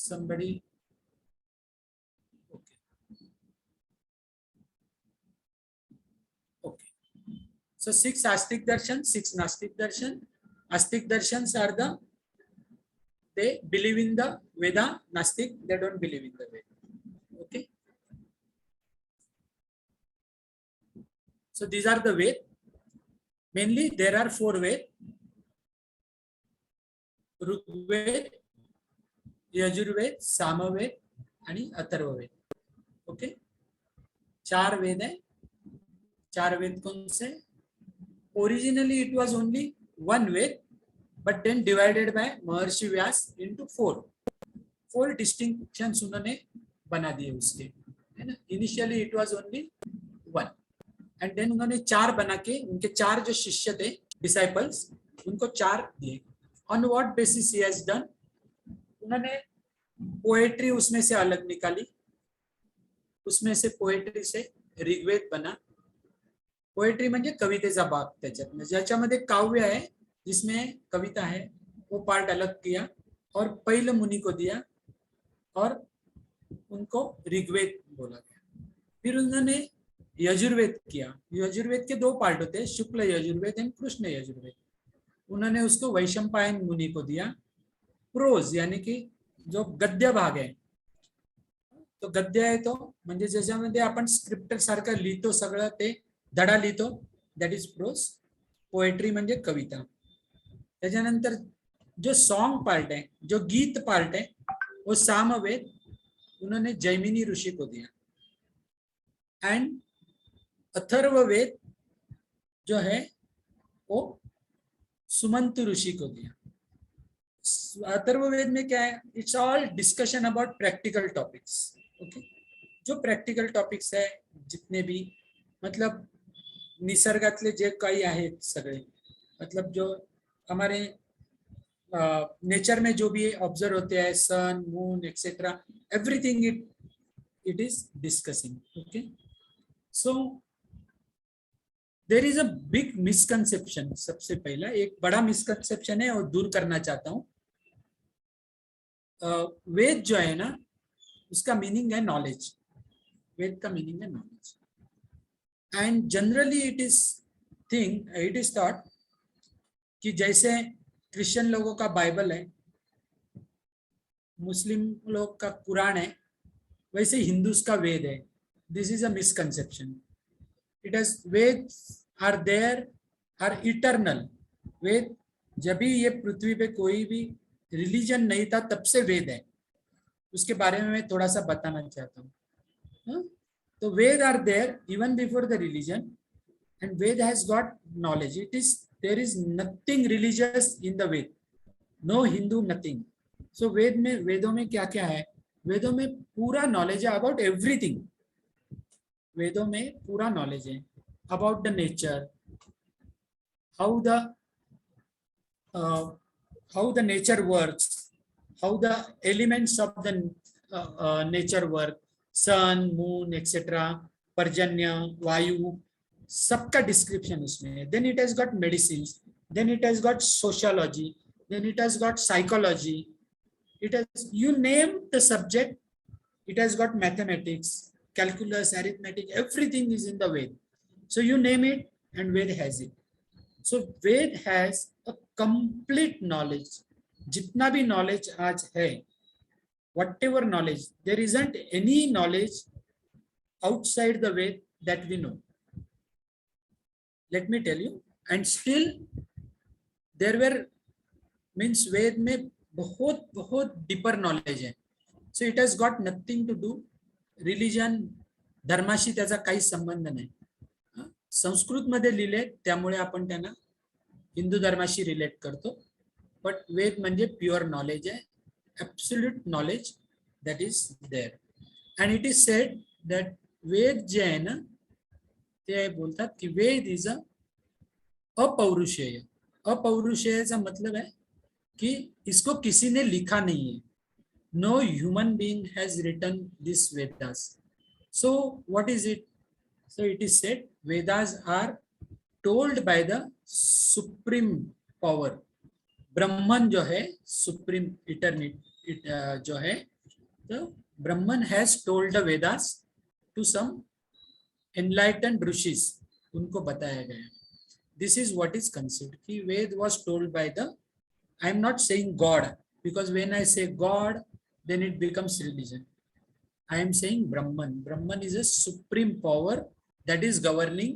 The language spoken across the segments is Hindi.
somebody? Okay. Okay. So 6 Astic Darshan, 6 Nastic Darshan. Astic Darshans are they believe in the Veda. Nastic, they don't believe in the Veda. Okay. So these are the Ved. Mainly there are 4 Ved. Rigved, Yajurveda, Samaveda आणि अथर्ववेद. ओके, 4 वेद है. 4 वेद कौन से? Originally it was only 1 Veda, but then divided by Maharshi Vyas into 4 distinctions उन्होंने बना दिए उसके, है ना. Initially it was only 1 and then उन्होंने 4 बना के उनके 4 जो शिष्य थे, डिसाइपल्स, उनको 4 दिए. On what basis he has done? उन्होंने पोएट्री उसमें से अलग निकाली. उसमें से पोएट्री से ऋग्वेद बना. पोएट्री म्हणजे कवितेचा भाग त्याच्यात, ज्याच्यामध्ये काव्य आहे, जिसमें कविता है, वो पार्ट अलग किया और पहले मुनि को दिया और उनको ऋग्वेद बोला गया. फिर उन्होंने यजुर्वेद किया. यजुर्वेद के 2 पार्ट होते हैं, शुक्ल यजुर्वेद एंड कृष्ण यजुर्वेद. उन्होंने उसको वैशंपायन मुनि को दिया. प्रोज यानी की जो गद्य भाग आहे, तो गद्य आहे तो म्हणजे ज्याच्यामध्ये आपण स्क्रिप्ट सारखं लिहितो, सगळं ते धडा लिहितो, दॅट इज प्रोज. पोएट्री म्हणजे कविता. त्याच्यानंतर जो सॉन्ग पार्ट है, जो गीत पार्ट है, वो सामवेद उन्होंने जैमिनी ऋषि को दिया. एंड अथर्ववेद जो है वो सुमंत ऋषि को दिया. अथर्ववेद में क्या है? It's all discussion about practical topics. Okay, जो प्रैक्टिकल टॉपिक्स है जितने भी, मतलब निसर्गातले जे काही आहेत सगळे, मतलब जो हमारे नेचर में जो भी ऑब्जर्व होते हैं, sun, moon etcetera, everything it is discussing. Okay, so there is a big misconception. सबसे पहला एक बड़ा मिसकंसेप्शन है और दूर करना चाहता हूँ. वेद जो है ना, उसका मीनिंग है नॉलेज. वेद का मीनिंग है knowledge. And generally it is thought कि जैसे क्रिश्चियन लोगों का बाइबल है, मुस्लिम लोग का कुरान है, वैसे हिंदूज का वेद है. This is a misconception. It has Veda are there, are eternal. Veda जब भी ये पृथ्वी पे कोई भी रिलीजन नहीं था तब से वेद है. उसके बारे में मैं थोड़ा सा बताना चाहता हूँ. तो Veda are there even before the religion and Veda has got knowledge. There is nothing religious in the Veda. No Hindu, nothing. So वेदों में क्या क्या है? वेदों में पूरा नॉलेज है अबाउट एवरीथिंग. वेदों में पूरा नॉलेज है about the nature, how the nature works, how the elements of the nature work, sun, moon, etc., पर्जन्य, वायु, सबका डिस्क्रिप्शन उसमें है. Then it has got medicines, then it has got sociology, then it has got psychology, it has, you name the subject, it has got mathematics, calculus, arithmetic, everything is in the Ved. So you name it and Ved has it. So Ved has a complete knowledge. जितना भी knowledge आज है, whatever knowledge, there isn't any knowledge outside the Ved that we know. Let me tell you. And still there were, means Ved में बहुत बहुत deeper knowledge है. So it has got nothing to do religion, धर्माशी त्याचा काही संबंध नाही. संस्कृत मध्ये लिहिले त्यामुळे आपण त्यांना हिंदू धर्माशी रिलेट करतो. बट वेद म्हणजे प्युअर नॉलेज आहे, absolute knowledge that is there. And it is said that Veda जे आहे ना, ते बोलतात की वेद इज अ अपौरुषेय. अपौरुषेयचा मतलब है कि इसको किसी ने लिखा नहीं है. No human being has written this Vedas. So what is it? So it is said Vedas are told by the supreme power. ब्रह्मन जो है, सुप्रीम इटर्निटी जो है, the Brahman has told the Vedas to some enlightened rishis. उनको बताया गया. This is what is considered. कि Ved was told by the, I am not saying God, because when I say God, then it becomes religion. I am saying Brahman. Brahman is a supreme power that is governing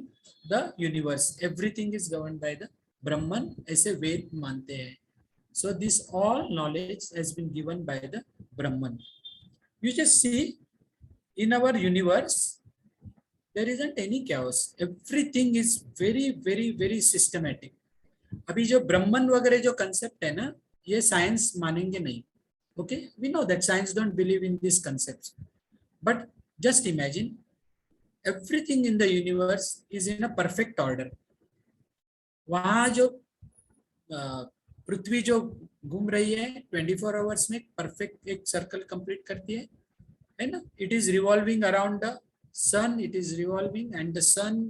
the universe. Everything is governed by the Brahman. ऐसे वेद मानते हैं. So this all knowledge has been given by the Brahman. You just see in our universe, there isn't any chaos. Everything is very, very, very systematic. अभी जो ब्रह्मन वगैरह जो कंसेप्ट है ना, ये साइंस मानेंगे नहीं. Okay, we know that science don't believe in these concepts. But just imagine, everything in the universe is in a perfect order. वहाँ जो पृथ्वी जो घूम रही है 24 आवर्स में परफेक्ट एक सर्कल कंप्लीट करती है ना. It is revolving around the sun, it is revolving and the sun,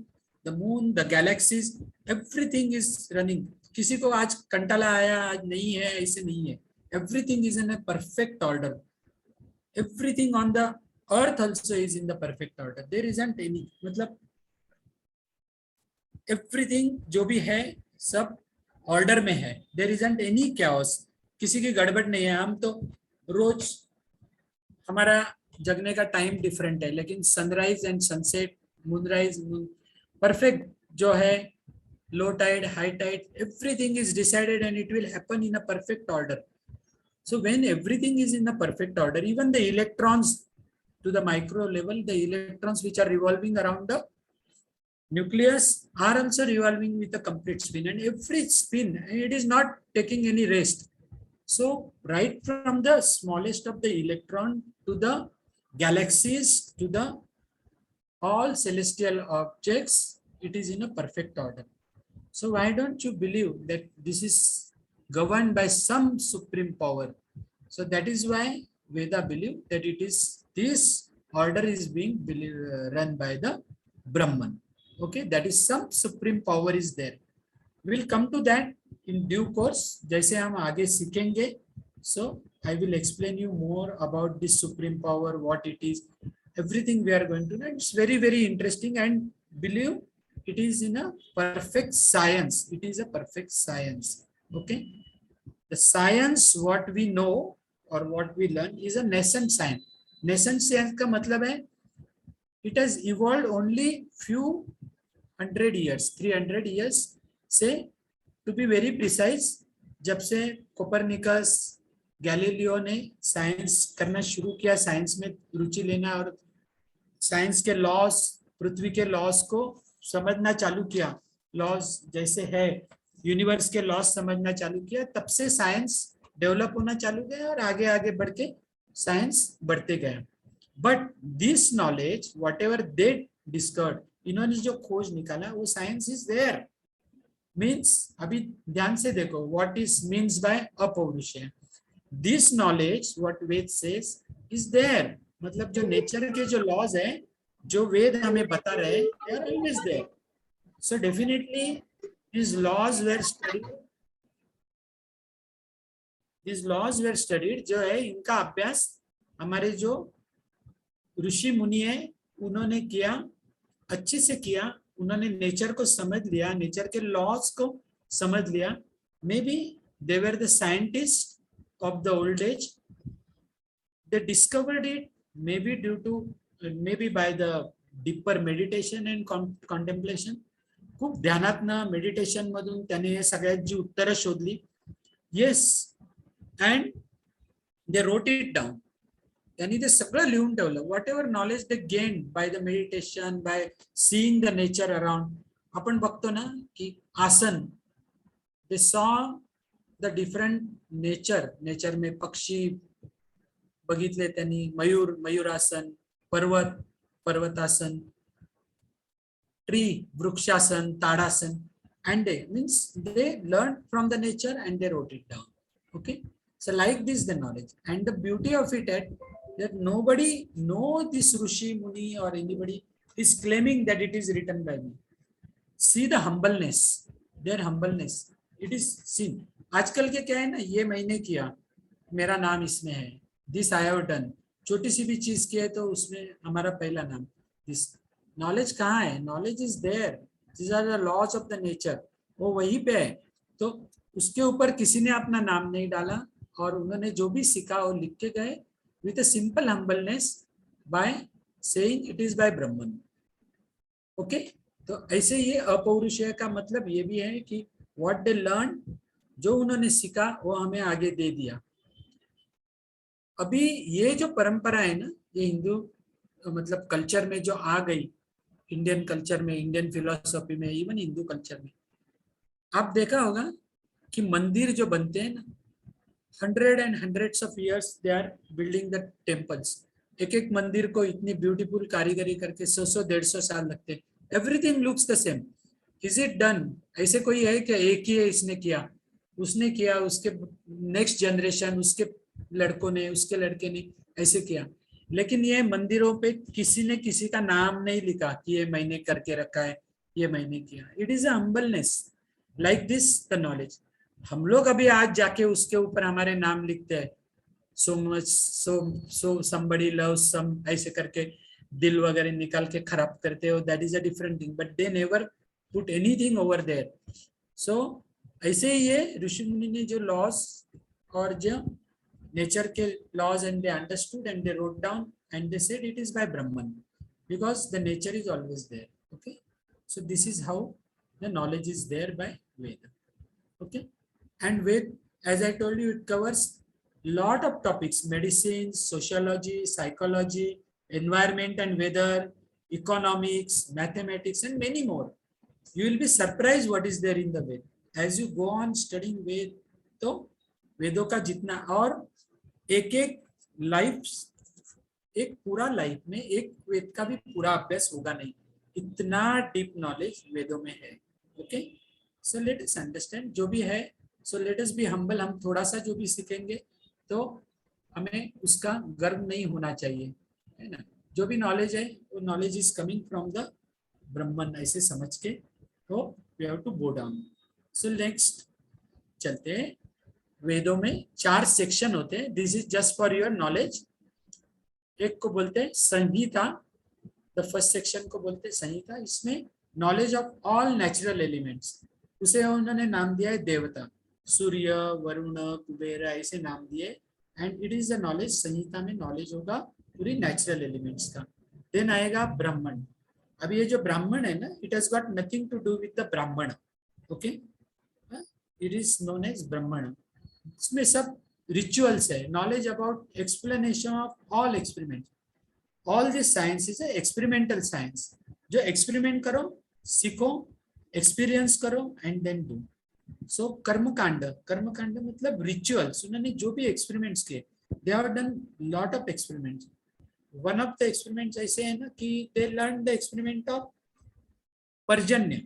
the moon, the galaxies, everything is running. किसी को आज कंटाला आया, आज नहीं है, ऐसे नहीं है. Everything is in a perfect order. Everything on the earth also is in the perfect order. There isn't any, मतलब एवरीथिंग जो भी है सब ऑर्डर में है. There isn't any chaos. किसी की गड़बड़ नहीं है. हम तो रोज हमारा जगने का टाइम डिफरेंट है, लेकिन sunrise and sunset, moonrise, perfect जो है, low tide, high tide, everything is decided and it will happen in a perfect order. So when everything is in a perfect order, even the electrons to the micro level, the electrons which are revolving around the nucleus are also revolving with a complete spin, and every spin, it is not taking any rest. So right from the smallest of the electron to the galaxies to the all celestial objects, it is in a perfect order. So why don't you believe that this is governed by some supreme power? So that is why Veda believe that it is, this order is being run by the Brahman. Okay, that is some supreme power is there. We'll come to that in due course. जैसे हम आगे सीखेंगे, so I will explain you more about this supreme power, what it is, everything we are going to know. It's very, very interesting, and believe it is in a perfect science. It is a perfect science. Okay, the science what we know or what we learn is a nascent science. Nascent science का मतलब है it has evolved only few 100 years, 300 years से, to be very precise, जब से कोपरनिकस, गैलीलियो ने साइंस करना शुरू किया, साइंस में रुचि लेना और साइंस के लॉस, पृथ्वी के लॉस को समझना चालू किया, लॉस जैसे है, यूनिवर्स के लॉस समझना चालू किया, तब से साइंस डेवलप होना चालू गया और आगे आगे बढ़ के साइंस बढ़ते गए. But this knowledge, what ever they discovered, इन्होंने जो खोज निकाला, वो साइंस इज देयर. मीन्स अभी ध्यान से देखो, what is means by apaurusheya. This knowledge what Veda says is there. मतलब जो नेचर के जो लॉज है, जो वेद हमें बता रहे, they are always there. So definitely these laws were studied. These laws were studied. जो है इनका अभ्यास हमारे जो ऋषि मुनि है उन्होंने किया, अच्छे से किया. उन्होंने नेचर को समझ लिया, नेचर के लॉज को समझ लिया. Maybe they were the scientist of the old age. They discovered it maybe due to, maybe by the deeper meditation and contemplation. खूप ध्यानातनं, मेडिटेशन मधून त्याने हे सगळ्याची उत्तरं शोधली. Yes, and they wrote it down. त्यांनी ते सगळं लिहून ठेवलं. Whatever knowledge they gain by the meditation, by seeing the nature around. आपण बघतो ना की आसन, they saw the different nature. Nature में पक्षी बघितले त्यांनी, मयूर, मयूरासन, पर्वत, पर्वतासन, tree, vrukshasana, tadasana, and they means they learned from the nature and they wrote it down. Okay, so like this the knowledge, and the beauty of it is that nobody know this Rishi Muni or anybody is claiming that it is written by me. See the humbleness, their humbleness, it is seen. आजकल के क्या है ना, ये मैंने किया, मेरा नाम इसमें है, this I have done, छोटी सी भी चीज की है तो उसमें हमारा पहला नाम। दिस नॉलेज कहाँ है? Knowledge is there, these are the laws of the nature, वो वहीं पे है। तो उसके ऊपर किसी ने अपना नाम नहीं डाला, और उन्होंने जो भी सीखा वो लिख के गए with a simple humbleness by saying it is by Brahman. Okay, तो ऐसे ये अपौरुषेय का मतलब ये भी है कि व्हाट दे लर्न, जो उन्होंने सीखा वो हमें आगे दे दिया। अभी ये जो परंपरा है ना, ये हिंदू मतलब कल्चर में जो आ गई, इंडियन कल्चर में, इंडियन फिलोसॉफी में, इवन हिंदू कल्चर में, आप देखा होगा कि मंदिर जो बनते हैं ना, 100 of years they are building the temples. एक एक मंदिर को इतनी ब्यूटीफुल कारीगरी करके 100-150 साल लगते हैं। Everything looks the same. Is it done? ऐसे कोई है कि एक ही है इसने किया, उसने किया, उसके नेक्स्ट जनरेशन, उसके लड़कों ने, उसके लड़के ने ऐसे किया। लेकिन ये मंदिरों पे किसी ने किसी का नाम नहीं लिखा कि ये मैंने करके रखा है, ये मैंने किया। It is a humbleness like this the knowledge. हम लोग अभी आज जाके उसके ऊपर हमारे नाम लिखते हैं, so much, so somebody loves some, ऐसे करके दिल वगैरह निकाल के खराब करते हो, that is a different thing, but they never put anything over there. So ऐसे ही ये ऋषि मुनि ने जो लॉज और जो नेचर के laws and they understood and they wrote down and they said it is by Brahman, because the nature is always there. Okay, so this is how the knowledge is there by Veda. Okay, and Ved, as I told you, it covers lot of topics: medicine, sociology, psychology, environment and weather, economics, mathematics, and many more. You will be surprised what is there in the Ved as you go on studying Ved. तो वेदों का जितना, और एक एक लाइफ, एक पूरा लाइफ में एक वेद का भी पूरा अभ्यास होगा नहीं, इतना डीप नॉलेज वेदों में है। Okay, so let us understand जो भी है। So let us be humble. हम थोड़ा सा जो भी सीखेंगे तो हमें उसका गर्व नहीं होना चाहिए, है ना। जो भी नॉलेज है वो knowledge is coming from the Brahman, ऐसे समझ के तो we have to go down. So next चलते हैं। वेदों में 4 सेक्शन होते हैं, this is just for your knowledge. एक को बोलते हैं संहिता, द फर्स्ट सेक्शन को बोलते हैं संहिता। इसमें knowledge of all natural elements, उसे उन्होंने नाम दिया है देवता, सूर्य, वरुण, कुबेर, ऐसे नाम दिए। And it is the knowledge, Samhita में नॉलेज होगा पूरी नेचुरल एलिमेंट्स का। देन आएगा ब्राह्मण। अब ये जो ब्राह्मण है ना, it has got nothing to do with the Brahmana. Okay, it is known as Brahmana. इसमें सब रिचुअल्स है, knowledge about explanation of all experiment. All this science is experimental science. जो एक्सपेरिमेंट करो, सीखो, एक्सपीरियंस करो एंड देन डू। सो कर्मकांड, कर्मकांड मतलब रिचुअल्स। उन्होंने जो भी एक्सपेरिमेंट्स किए, they have done lot of experiments. One of the experiments ऐसे है ना कि they learn the experiment of पर्जन्य,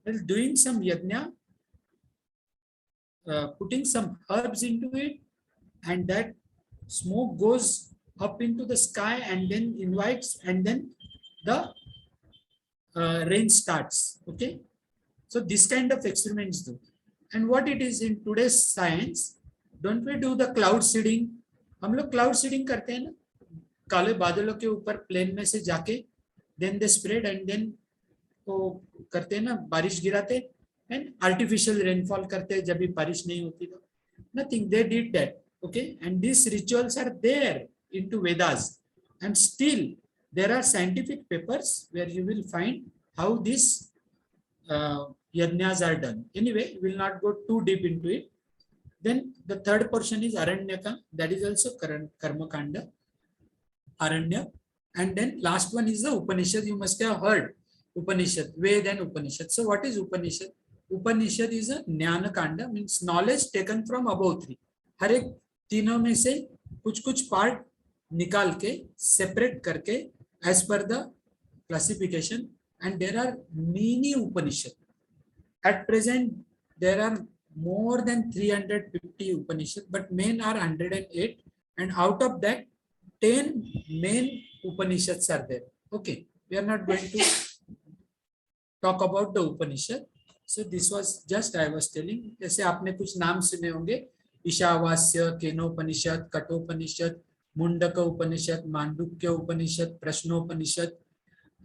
डूइंग सम यज्ञ, putting some herbs into it, and that smoke goes up into the sky and then invites, and then the rain starts. Okay, so this kind of experiments do. And what it is in today's science, don't we do the cloud seeding? हम लोग क्लाउड सीडिंग करते हैं ना, काले बादलों के ऊपर प्लेन में से जाके then they spread and then वो करते हैं ना, बारिश गिराते एंड आर्टिफिशियल रेनफॉल करते हैं जब भी बारिश नहीं होती तो। Nothing, they did that. Okay, and this rituals are there into Vedas, and still there are scientific papers where you will find how this yajnas are done. Anyway, we will not go too deep into it. Then the third portion is aranyaka, that is also karma kanda, aranya. And then last one is the Upanishad. You must have heard Upanishad, Ved and Upanishad. So what is Upanishad? Upanishad is a Jnana Kanda, means knowledge taken from above 3. हर एक तीनों में से कुछ कुछ पार्ट निकाल के सेपरेट करके as per the classification, and there are many Upanishad. At present there are more than 350 Upanishad, but main are 108, and out of that 10 main Upanishads are there. Okay, we are not going to talk about the Upanishad. So this was just I was telling. जैसे आपने कुछ नाम सुने होंगे, ईशावास्य, केनोपनिषद, कठोपनिषद, मुंडक उपनिषद, मांडुक्य उपनिषद, प्रश्नोपनिषद,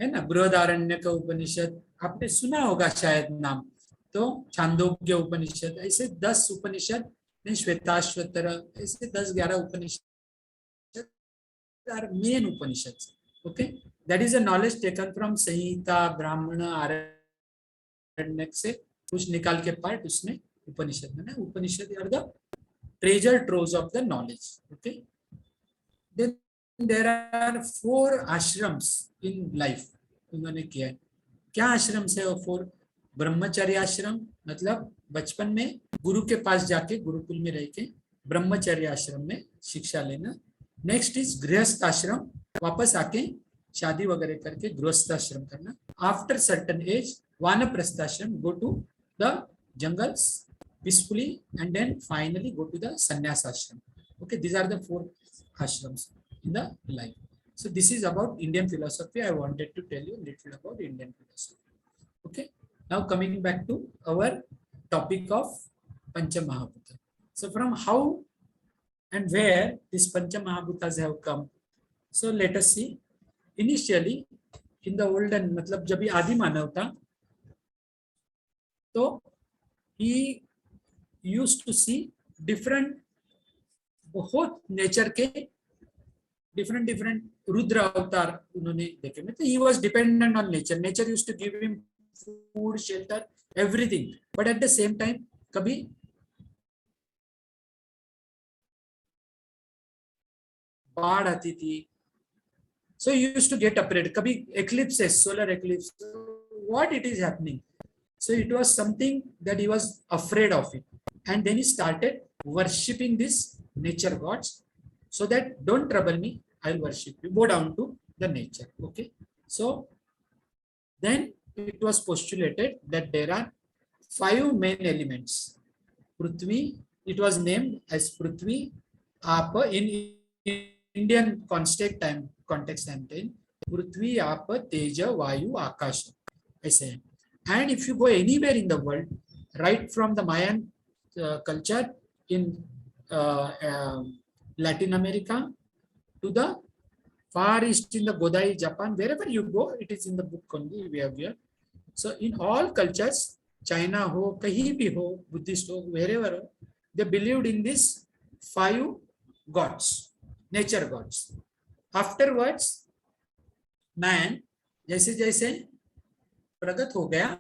है ना, बृहदारण्यक उपनिषद, आपने सुना होगा शायद नाम। तो छांदोग्य उपनिषद, ऐसे 10 उपनिषद, श्वेताश्वतर, ऐसे 10-11 Upanishad are main Upanishad. Okay, that is a knowledge taken from Samhita, Brahmana, Aranyaka से कुछ निकाल के पार्ट उसमें उपनिषद में ना। Upanishad are the treasure troves of the knowledge. Okay, then there are 4 ashrams in life उन्होंने किया है। क्या आश्रम है वो 4? ब्रह्मचर्य आश्रम, मतलब बचपन में गुरु के पास जाके गुरुकुल में रह के ब्रह्मचर्य आश्रम में शिक्षा लेना। नेक्स्ट इज गृहस्थ आश्रम, वापस आके शादी वगैरह करके गृहस्थ आश्रम करना। After certain age Vanaprastha ashram, go to the jungles peacefully, and then finally go to the sannyas ashram. Okay, these are the 4 ashrams in the life. So this is about Indian philosophy. I wanted to tell you a little about Indian philosophy. Okay, now coming back to our topic of Pancha Mahabhuta. So from how and where these Pancha Mahabhutas have come, so let us see. Initially in the olden, मतलब जब ये आदि मानव था, तो he used to see different, बहुत नेचर के different रुद्र अवतार उन्होंने देखे। मतलब he was dependent on nature. Nature used to give him food, shelter, everything. But at the same time, कभी बाढ़ आती थी, so he used to get afraid. कभी eclipses, solar eclipse, what it is happening. So it was something that he was afraid of it. And then he started worshipping these nature gods, so that don't trouble me, I'll worship you, bow down to the nature. Okay, so then it was postulated that there are 5 main elements. Prithvi, it was named as Prithvi, Apa, in Indian context I'm saying Prithvi, Apa, Teja, Vayu, Akasha, I say. And if you go anywhere in the world, right from the Mayan culture in Latin America to the far east in the Godai, Japan, wherever you go, it is in the book only we have here. So in all cultures, China ho, kahi bhi ho, Buddhist ho, wherever ho, they believed in these 5 gods, nature gods. Afterwards, man, जैसे जैसे प्रगत हो गया,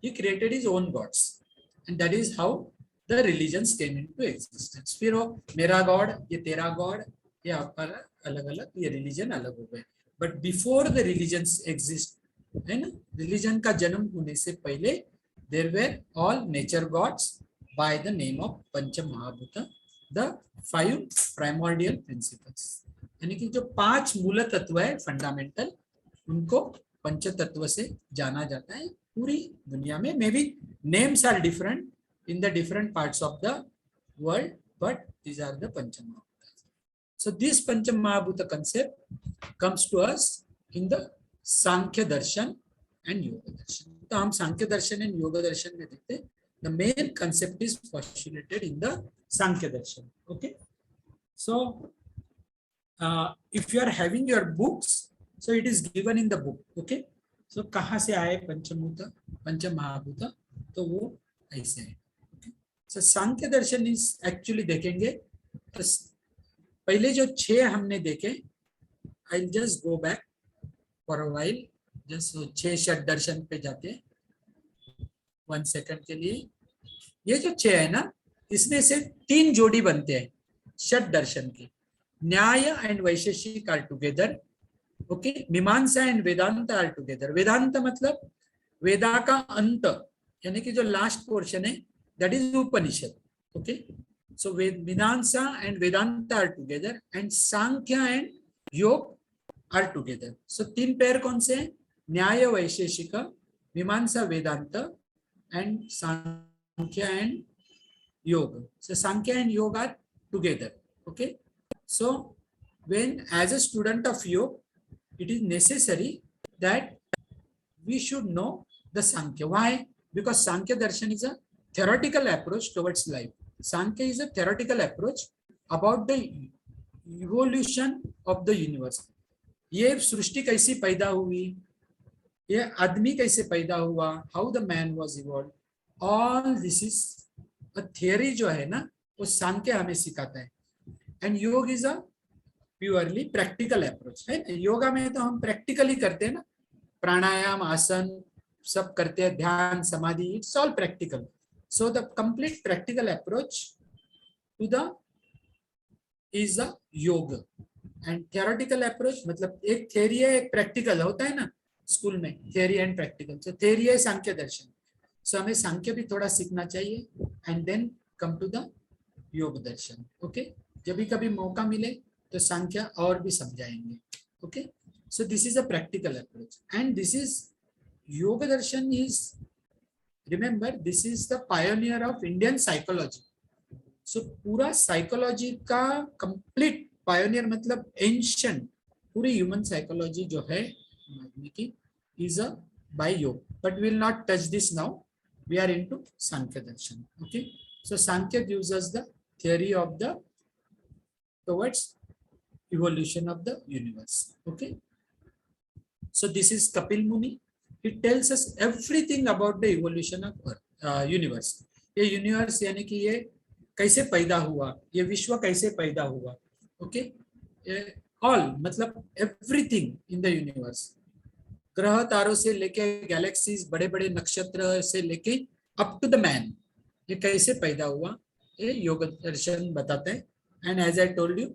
he created his own gods, and that is how the religions came into existence. फिर वो मेरा गॉड, ये तेरा गॉड, ये आपका अलग अलग, ये रिलीजन अलग हो गए. But before the religions exist, है ना, रिलीजन का जन्म होने से पहले there were all nature gods by the name of panch mahabhuta, the 5 primordial principles. यानी कि जो 5 मूल तत्व है फंडामेंटल, उनको पंच तत्व से जाना जाता है पूरी दुनिया में. Maybe names are different in the different parts of the world, but these are the Pancha Mahabhutas. So this Pancha Mahabhuta concept comes to us in the Sankhya Darshan and Yoga Darshan. तो हम सांख्य दर्शन एंड योग दर्शन में देखते हैं. The main concept is postulated in the Sankhya Darshan. Okay, so if you are having your books, so it is given in the book. Okay, so कहाँ से आए पंचभूत, पंच महाभूत, तो वो ऐसे है. So Sankhya Darshan is actually देखेंगे तो पहले जो 6 हमने देखे, I just go back for a while, just 6 षट दर्शन पे जाते हैं 1 सेकंड के लिए. ये जो 6 है ना, इसमें से 3 जोड़ी बनते हैं षट दर्शन की. Nyaya and Vaisheshika are together. Okay, Mimamsa and Vedanta are together. Vedanta मतलब वेदा का अंत, यानी कि जो लास्ट पोर्शन है, that is Upanishad. Okay, so Vedansa and Vedanta are together, and Sankhya and Yoga are together. So 3 pair कौन से हैं? न्याय वैशेषिक, मीमांसा वेदांत, and Sankhya and Yoga. So Sankhya and Yoga are together. Okay, so when as a student of Yoga, it is necessary that we should know the Sankhya. Why? Because Sankhya Darshan is a theoretical approach towards life. Sankhya is a theoretical approach about the evolution of the universe, ये सृष्टि कैसी पैदा हुई, ये आदमी कैसे पैदा हुआ, how the man was evolve, all this is a theory जो है ना, वो सांख्य हमें सिखाता है। एंड योग is a purely practical approach है ना। योगा में तो हम प्रैक्टिकली करते हैं ना, प्राणायाम, आसन सब करते हैं, ध्यान, समाधि, it's all practical. So the complete practical approach to the is the yoga. And theoretical approach मतलब एक थियरी है, एक प्रैक्टिकल होता है ना स्कूल में, theory and practical. So theory है सांख्य दर्शन, सो हमें सांख्य भी थोड़ा सीखना चाहिए and then come to the yoga darshan. Okay, जब भी कभी मौका मिले तो सांख्य और भी समझाएंगे। Okay, so this is a practical approach and this is Yoga darshan is, remember this is the pioneer of Indian psychology. So पूरा साइकोलॉजी का कंप्लीट पायोनियर मतलब एंशिएंट, पूरी ह्यूमन साइकोलॉजी जो है की is a by Yoga, but will not touch this now, we are into Sankhya darshan. Okay, so Sankhya gives us the theory of the towards evolution of the universe. Okay, so this is Kapil Muni, he tells us everything about the evolution of earth, universe। ये यूनिवर्स यानी कि ये कैसे पैदा हुआ, ये विश्व कैसे पैदा हुआ। ओके, ऑल मतलब एवरीथिंग इन द यूनिवर्स, ग्रह तारों से लेके गैलेक्सीज, बड़े बड़े नक्षत्र से लेके अप टू द मैन, ये कैसे पैदा हुआ, ये योग दर्शन बताते हैं। And as I told you,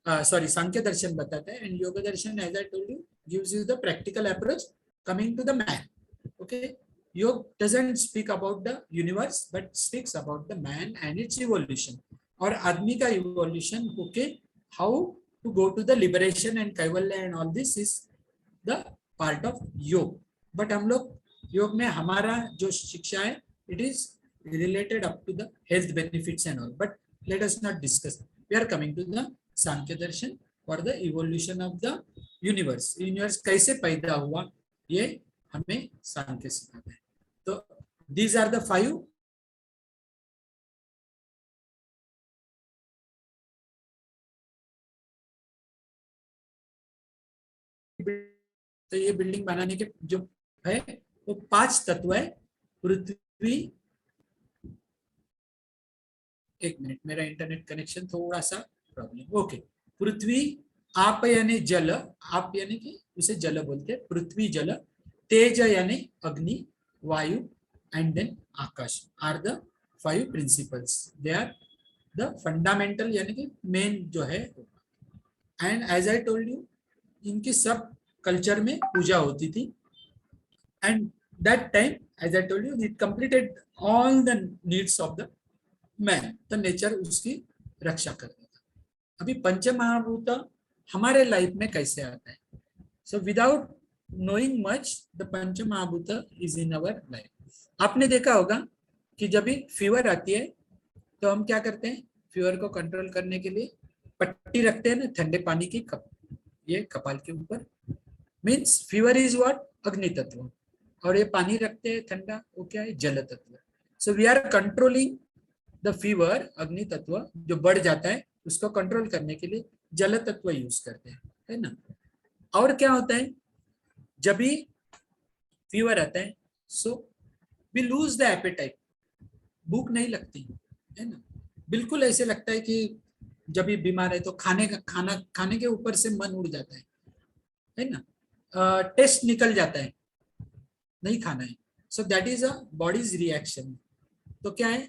sorry Sankhya दर्शन बताते हैं, and Yoga darshan as I told you gives you the practical approach coming to the man. Okay, Yoga doesn't speak about the universe but speaks about the man and its evolution, और आदमी का इवोल्यूशन होके how to go to the liberation and Kaivalya and all this is the part of Yoga. But हम लोग योग में हमारा जो शिक्षा है it is related up to the health benefits and all, but let us not discuss, we are coming to the Sankhya Darshan for the evolution of the universe। Universe कैसे पैदा हुआ ये हमें सांख्य सिखाता है। तो these are the 5 तो ये बिल्डिंग बनाने के जो है वो 5 तत्व है, पृथ्वी, एक मिनट मेरा इंटरनेट कनेक्शन थोड़ा सा प्रॉब्लम। ओके, पृथ्वी, आप यानी जल, आप यानी कि उसे जल बोलते हैं, पृथ्वी जल, तेज यानी अग्नि, vayu and then akash are the 5 principles, they are the fundamental यानी कि मेन जो है। And as I told you इनकी सब कल्चर में पूजा होती थी, and that time as I told you it completed all the needs of the man, तो नेचर उसकी रक्षा करता था। अभी पंच महाभूत हमारे लाइफ में कैसे आता है, so without knowing much the panch mahabhuta is in our life. आपने देखा होगा कि जब भी फीवर आती है तो हम क्या करते हैं, फीवर को कंट्रोल करने के लिए पट्टी रखते हैं ना ठंडे पानी की कप, ये कपाल के ऊपर, मीन्स फीवर इज व्हाट, अग्नि तत्व, और ये पानी रखते हैं ठंडा, वो क्या है, जल तत्व। So we are controlling the fever, अग्नि तत्व जो बढ़ जाता है उसको कंट्रोल करने के लिए जल तत्व यूज करते हैं, है ना। और क्या होता है जब भी फीवर आता है, so we lose the appetite, भूख नहीं लगती है ना, बिल्कुल ऐसे लगता है कि जब भी बीमार है तो खाने के ऊपर से मन उड़ जाता है ना, टेस्ट निकल जाता है, नहीं खाना है। सो that is a bodies reaction. तो क्या है,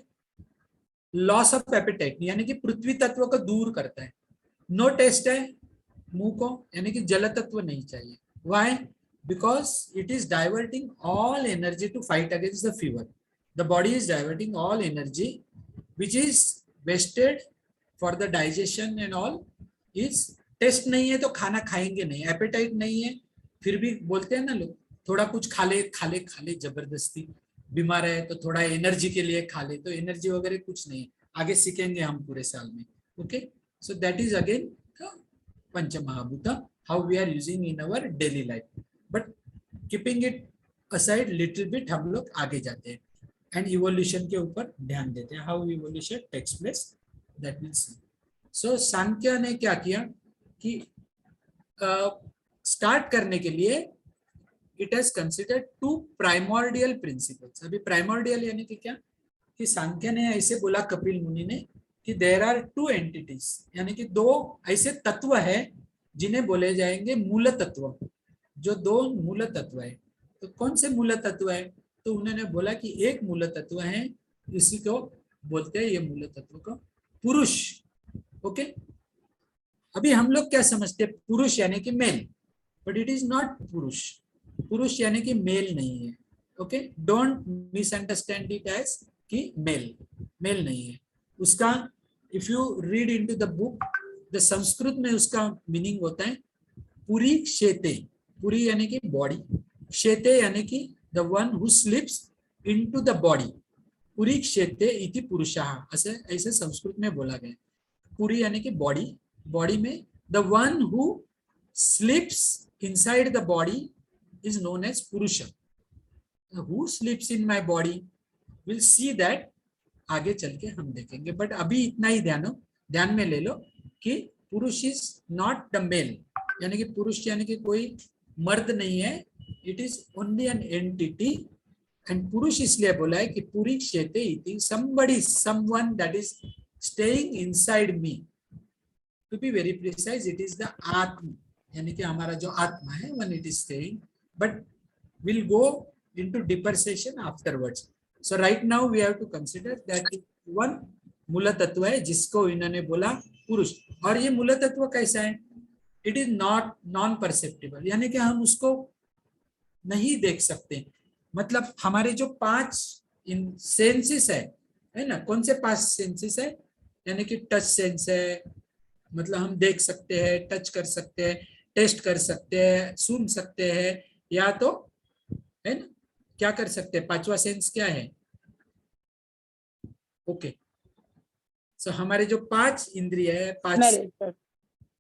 लॉस ऑफ एपेटाइट यानी कि पृथ्वी तत्व को दूर करता है। नो टेस्ट है मुंह को, यानी कि जल तत्व नहीं चाहिए। Why, because it is diverting all energy to fight against the fever. The body is diverting all energy which is wasted for the digestion and all is. Taste नहीं है तो खाना खाएंगे नहीं, एपेटाइट नहीं है, फिर भी बोलते हैं ना लोग थोड़ा कुछ खा ले जबरदस्ती, बीमार है तो थोड़ा एनर्जी के लिए खा ले, तो एनर्जी वगैरह कुछ नहीं, आगे सीखेंगे हम पूरे साल में। Okay, so that is again panch mahabhuta, how we are using in our daily life. But keeping it aside little bit हम लोग आगे जाते हैं एंड इवोल्यूशन के ऊपर ध्यान देते हैं, how evolution takes place, that will see. So Sankhya ने क्या किया कि स्टार्ट करने के लिए it has considered 2 primordial principles. अभी प्राइमोर्डियल यानी कि क्या, कि सांख्य ने ऐसे बोला कपिल मुनि ने कि देयर आर 2 एंटिटीज, यानी कि 2 ऐसे तत्व है जिन्हें बोले जाएंगे मूल तत्व, जो 2 मूल तत्व है। तो कौन से मूल तत्व है? तो उन्होंने बोला कि एक मूल तत्व है, इसी को बोलते हैं, ये मूल तत्व को पुरुष। ओके, अभी हम लोग क्या समझते हैं, पुरुष यानी कि male, but it is not purush. पुरुष यानी कि मेल नहीं है। Okay, don't misunderstand it as कि मेल, मेल नहीं है उसका। If you read into the book, the Sanskrit में उसका मीनिंग होता है पुरी क्षेते। पुरी यानी कि बॉडी, क्षेते यानी कि the one who slips into the body. पुरी क्षेते इति पुरुषः, ऐसे संस्कृत में बोला गया। पुरी यानी कि बॉडी, बॉडी में the one who slips inside the body is known as Purusha. Who sleeps in my body? We'll see that आगे चल के हम देखेंगे, बट अभी इतना ही ध्यान में ले लो कि पुरुष इज नॉट द मेल, यानी कि पुरुष यानी कि कोई मर्द नहीं है, it is only an entity. And पुरुष इसलिए बोला है कि पुरी क्षेते इति somebody, someone that is staying inside me. To be very precise, it is the आत्मा, यानी कि हमारा जो आत्मा है when it is staying, but we'll go into deeper session afterwards. So right now we have to consider that one मूल तत्व है जिसको इन्होंने बोला पुरुष। और ये मूल तत्व कैसा है? It is not non perceptible, यानी कि हम उसको नहीं देख सकते। मतलब हमारे जो 5 सेंसेस है ना, कौन से 5 सेंसेस है? यानी कि टच सेंस है, मतलब हम देख सकते हैं, टच कर सकते हैं, टेस्ट कर सकते हैं, सुन सकते हैं, या तो है ना क्या कर सकते हैं? 5वां सेंस क्या है? ओके, सो हमारे जो 5 इंद्रिय है, 5,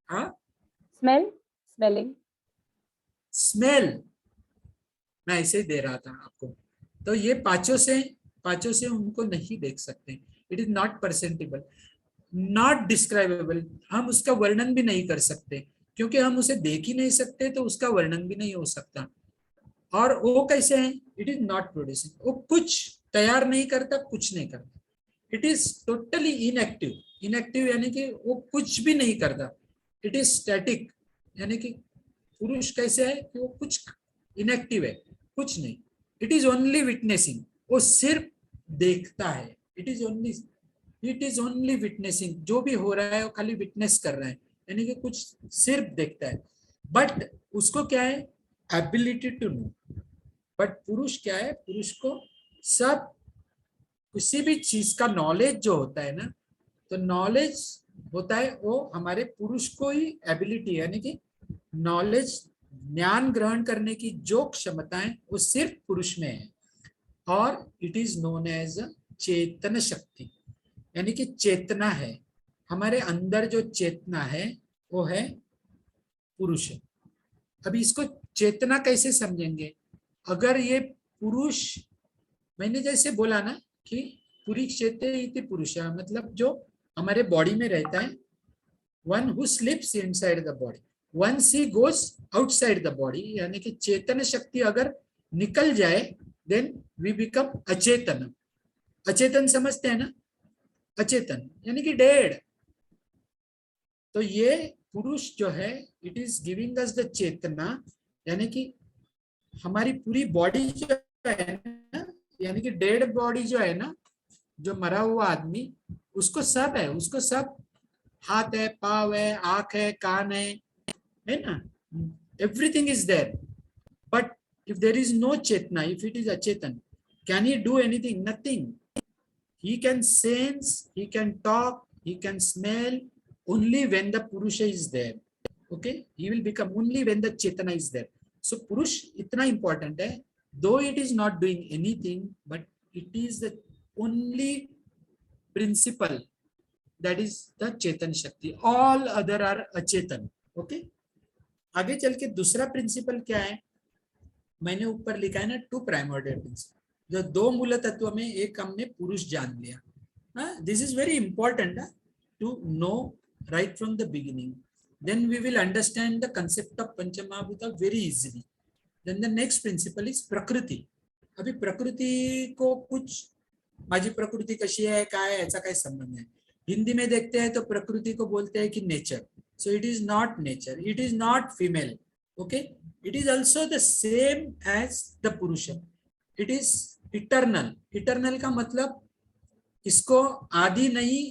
हाँ, स्मेलिंग, स्मेल, मैं ऐसे ही दे रहा था आपको। तो ये पांचों से उनको नहीं देख सकते। इट इज नॉट परसेंटेबल, नॉट डिस्क्राइबेबल, हम उसका वर्णन भी नहीं कर सकते, क्योंकि हम उसे देख ही नहीं सकते, तो उसका वर्णन भी नहीं हो सकता। और वो कैसे है? इट इज नॉट प्रोड्यूसिंग, वो कुछ तैयार नहीं करता, कुछ नहीं करता। It is totally inactive, inactive यानी कि वो कुछ भी नहीं करता। इट इज स्टैटिक, यानी कि पुरुष कैसे है कि वो कुछ इनएक्टिव है, कुछ नहीं। इट इज ओनली विटनेसिंग, वो सिर्फ देखता है। इट इज ओनली विटनेसिंग, जो भी हो रहा है वो खाली विटनेस कर रहा है, यानी कि कुछ सिर्फ देखता है। बट उसको क्या है? Ability to know. बट पुरुष क्या है? पुरुष को सब, किसी भी चीज का नॉलेज जो होता है ना, तो नॉलेज होता है वो हमारे पुरुष को ही एबिलिटी, यानी कि नॉलेज, ज्ञान ग्रहण करने की जो क्षमता है वो सिर्फ पुरुष में है। और इट इज नोन एज चेतन शक्ति, यानी कि चेतना है हमारे अंदर, जो चेतना है वो है पुरुष। अभी इसको चेतना कैसे समझेंगे? अगर ये पुरुष, मैंने जैसे बोला ना कि पुरी क्षेत्र इति पुरुष, मतलब जो हमारे बॉडी में रहता है, one who slips inside the body, once he goes outside the body, यानी कि चेतन शक्ति अगर निकल जाए, देन वी बिकम अचेतन। अचेतन समझते हैं ना? अचेतन यानी कि डेड। तो ये पुरुष जो है, it is giving us the chetna, यानी कि हमारी पूरी बॉडी जो है ना, यानी कि डेड बॉडी जो है ना, जो मरा हुआ आदमी, उसको सब है, उसको सब हाथ है, पाव है, आंख है, कान है ना, everything is there. But if there is no chetna, if it is achetan, can he do anything? Nothing. He can sense, he can talk, he can smell only when the Purusha is there. Okay, he will become only when the Chetana is there. So Purush itna important hai, though it is not doing anything, but it is the only principle, that is the Chetan Shakti. All other are Achetan. Okay, आगे चल के दूसरा प्रिंसिपल क्या है? मैंने ऊपर लिखा है ना, 2 प्राइमोर्डियल प्रिंसिपल, जो 2 मूल तत्व में एक हमने पुरुष जान लिया। This is very important to know right from the beginning, then we will understand the concept of Panchamabhuta very easily. Then the next principle is Prakriti. अभी प्रकृति को कुछ माझी प्रकृति कशी आहे काय याचा काय संबंध आहे. हिंदी में देखते हैं तो प्रकृति को बोलते हैं कि nature. So it is not nature, it is not female. Okay, it is also the same as the Purusha. It is eternal. Eternal का मतलब इसको आदि नहीं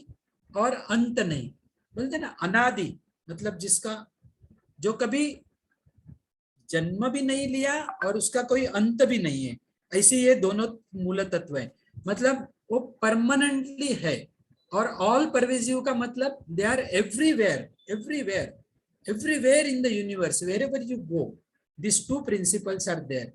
और अंत नहीं बोलते ना. अनादि मतलब जिसका जो कभी जन्म भी नहीं लिया और उसका कोई अंत भी नहीं है, ऐसे ये दोनों मूल तत्व है. मतलब वो परमानेंटली है. और ऑल परवेसिव का मतलब they are everywhere, everywhere, everywhere in the universe, wherever you go, this two principles are there.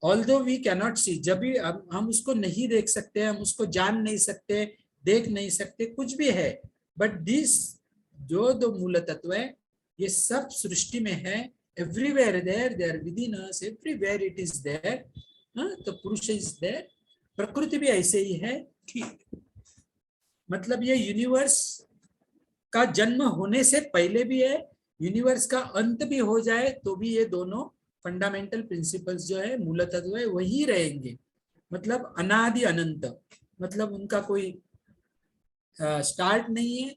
Although we cannot see, जब भी हम उसको नहीं देख सकते, हम उसको जान नहीं सकते, देख नहीं सकते, कुछ भी है, बट दिस जो दो मूल तत्व है ये सब सृष्टि में है. Everywhere there, they are within us, everywhere it is there. तो पुरुष इज देयर. प्रकृति भी ऐसे ही है कि मतलब ये यूनिवर्स का जन्म होने से पहले भी है, यूनिवर्स का अंत भी हो जाए तो भी ये दोनों फंडामेंटल प्रिंसिपल्स जो है मूल तत्व है वही रहेंगे. मतलब अनादि अनंत, मतलब उनका कोई स्टार्ट नहीं है.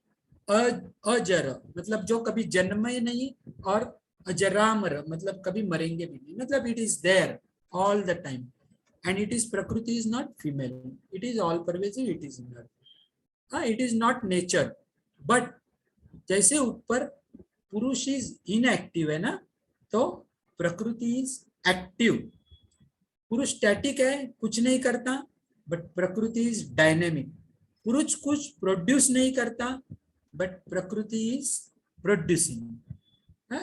अजर मतलब जो कभी जन्मे नहीं, और अजरामर मतलब कभी मरेंगे भी नहीं. मतलब it is there all the time, and it is Prakriti is not female, it is all pervasive, it is inner. It is not nature. but जैसे ऊपर पुरुष इज इनएक्टिव है ना, तो प्रकृति इज एक्टिव. पुरुष स्टैटिक है, कुछ नहीं करता, बट प्रकृति इज डायनेमिक. पुरुष कुछ प्रोड्यूस नहीं करता, बट प्रकृति इज प्रोड्यूसिंग.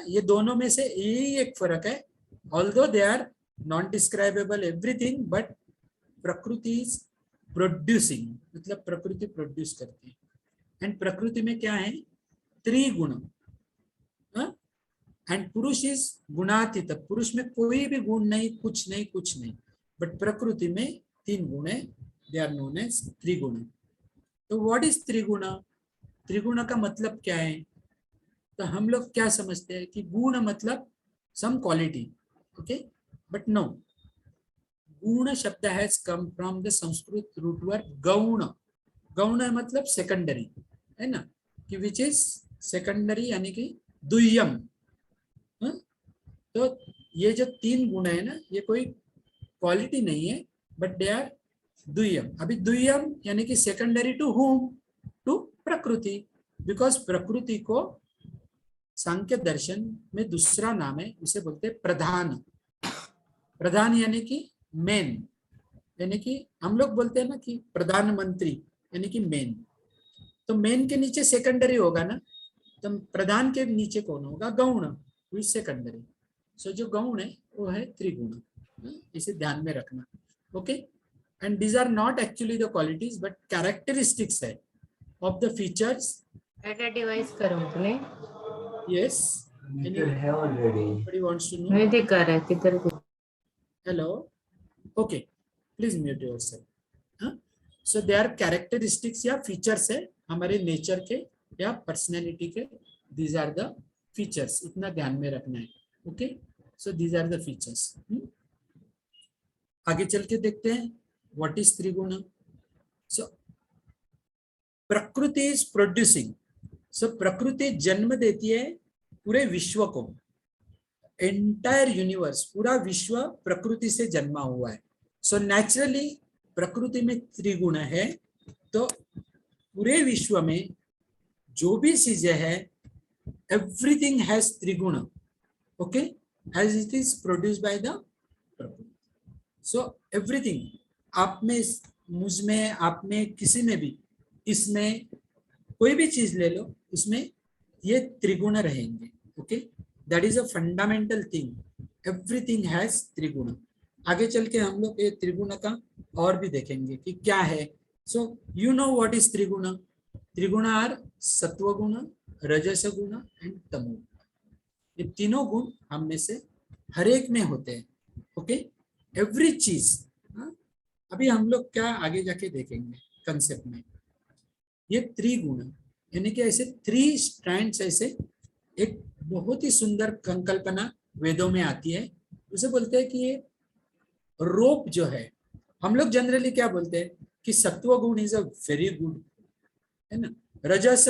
ये दोनों में से यही एक फर्क है. Although they are non describable everything, but prakriti is producing, मतलब प्रकृति प्रोड्यूस करती है. एंड प्रकृति में क्या है, त्रिगुण. एंड पुरुष इज गुणातीत, पुरुष में कोई भी गुण नहीं, कुछ नहीं, कुछ नहीं, बट प्रकृति में तीन गुण है, दे आर नोन एज त्रिगुण. तो व्हाट इज त्रिगुण? त्रिगुण का मतलब क्या है? तो हम लोग क्या समझते हैं कि गुण मतलब some quality. Okay, but no, गुण शब्द has come from the Sanskrit root word gaun. गौण मतलब सेकेंडरी है ना, कि विच इज सेकेंडरी यानी कि दुय्यम. तो ये जो तीन गुण है ना, ये कोई क्वालिटी नहीं है, बट दे आर दुय्यम. अभी दुय्यम यानी कि सेकेंडरी टू हुम? टू प्रकृति. बिकॉज प्रकृति को सांख्य दर्शन में दूसरा नाम है, उसे बोलते हैं प्रधान. प्रधान यानी कि मेन, यानी कि हम लोग बोलते हैं ना कि प्रधानमंत्री यानी कि मेन. तो मेन के नीचे सेकेंडरी होगा ना, तो प्रधान के नीचे कौन होगा? गौण, वो सेकेंडरी. सो जो गौण है वो है त्रिगुण. इसे ध्यान में रखना. Okay, and these are not actually the qualities but characteristics है ऑफ द फीचर्स. एटा डिवाइस करो तुमने. यस, है already. anybody wants to know? मैं दिखा रहा है किधर. Hello. Okay, please mute yourself. So they are characteristics या features है हमारे नेचर के या पर्सनैलिटी के. These are the features, इतना ध्यान में रखना है. Okay, so these are the features. आगे चल के देखते हैं what is त्रिगुण. So प्रकृति is producing. So प्रकृति जन्म देती है पूरे विश्व को. एंटायर यूनिवर्स, पूरा विश्व प्रकृति से जन्मा हुआ है. सो नेचुरली प्रकृति में त्रिगुण है, तो पूरे विश्व में जो भी चीजें है, everything has trigun. Okay, as it is produced by the prakriti. So everything, आप में, मुझ में, आप में, किसी में भी, इसमें कोई भी चीज ले लो, उसमें ये त्रिगुण रहेंगे. Okay, that is a fundamental thing. Everything has त्रिगुण. आगे चल के हम लोग ये त्रिगुण का और भी देखेंगे कि क्या है. so you know what is त्रिगुण. त्रिगुण आर सत्व गुण, रजस गुण एंड तमो. ये तीनों गुण हम में से हर एक में होते हैं. ओके, एवरी चीज. अभी हम लोग क्या आगे जाके देखेंगे कंसेप्ट में. ये त्रिगुण यानी कि ऐसे 3 स्ट्रैंड्स, ऐसे एक बहुत ही सुंदर संकल्पना वेदों में आती है। उसे बोलते हैं कि ये रोप जो है, हम लोग जनरली क्या बोलते हैं कि सत्व गुण इज अ वेरी गुड, है ना, रजस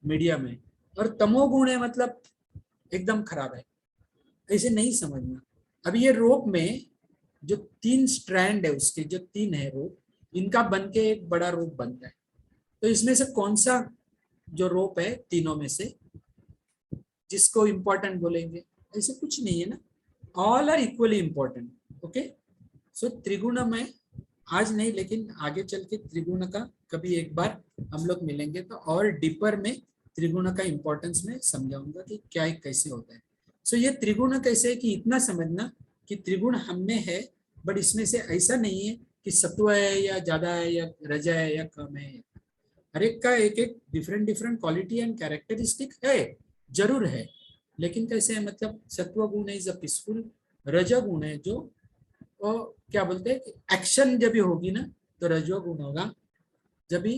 मीडियम है, और तमोगुण है मतलब एकदम खराब है। ऐसे नहीं समझना। अब ये रोप में जो 3 स्ट्रैंड है, उसके जो 3 है रोप, इनका बन के एक बड़ा रोप बनता है। तो इसमें से कौन सा जो रोप है तीनों में से जिसको इंपॉर्टेंट बोलेंगे? ऐसे कुछ नहीं है ना, all are equally important. Okay, so त्रिगुण में आज नहीं, लेकिन आगे चल के त्रिगुण का कभी एक बार हम लोग मिलेंगे तो और डीपर में त्रिगुण का इंपॉर्टेंस में समझाऊंगा कि क्या कैसे होता है। सो ये त्रिगुण कैसे है कि इतना समझना कि त्रिगुण हम में है, बट इसमें से ऐसा नहीं है कि सत्व है या ज्यादा है या रजा है या कम है। हर एक का एक एक different different quality and characteristic है, जरूर है, लेकिन कैसे है मतलब सत्व गुण है इज अ पीसफुल, रज गुण है जो वो क्या बोलते हैं कि एक्शन जब भी होगी ना तो रजोगुण होगा, जब भी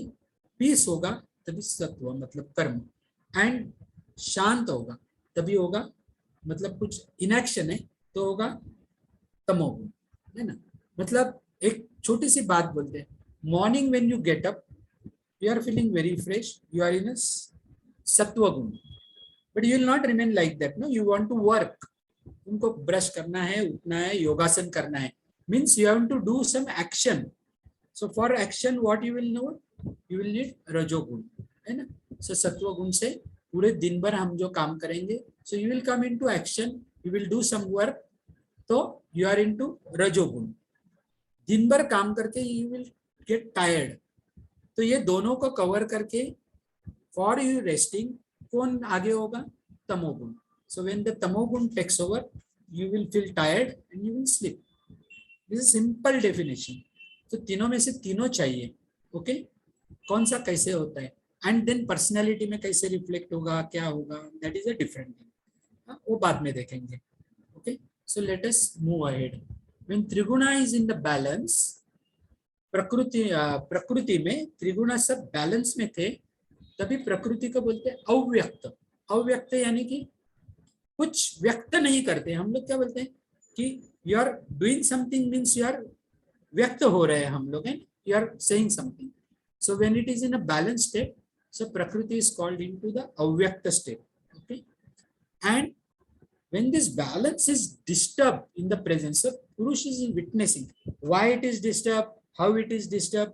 पीस होगा तभी सत्व मतलब कर्म, एंड शांत होगा तभी होगा मतलब कुछ इनएक्शन है तो होगा तमोगुण, है ना। मतलब एक छोटी सी बात बोलते हैं, morning when you get up you are feeling very fresh, you are in a sattva gun, but you will not remain like that, no, you want to work, तुमको ब्रश करना है, उठना है, योगासन करना है, means you have to do some action, so for action what you will know, you will need रजोगुण, है ना। so सत्व गुण से पूरे दिन भर हम जो काम करेंगे, so you will come into action, you will do some work, तो you are into रजोगुण। दिन भर काम करके you will get tired, तो ये दोनों को कवर करके फॉर यू रेस्टिंग कौन आगे होगा? तमोगुण। So when the tamoguna takes over you will feel tired and you will sleep. This is simple definition. तो तीनों में से तीनों चाहिए। ओके, कौन सा कैसे होता है एंड देन पर्सनैलिटी में कैसे रिफ्लेक्ट होगा, क्या होगा, that is a different thing, वो बाद में देखेंगे। Okay, so let us move ahead. When त्रिगुणा is in the balance, प्रकृति में त्रिगुण सब बैलेंस में थे, तभी प्रकृति को बोलते हैं अव्यक्त। अव्यक्त यानी कि कुछ व्यक्त नहीं करते। हम लोग क्या बोलते हैं कि you are doing something means you are व्यक्त हो रहे हैं हम लोग, हैं, you are saying something. So when it is in a balance state, so prakriti is called into the avyakt state. Okay, and when this balance is disturbed in the presence of Purush is witnessing why it is disturbed, how it is disturbed,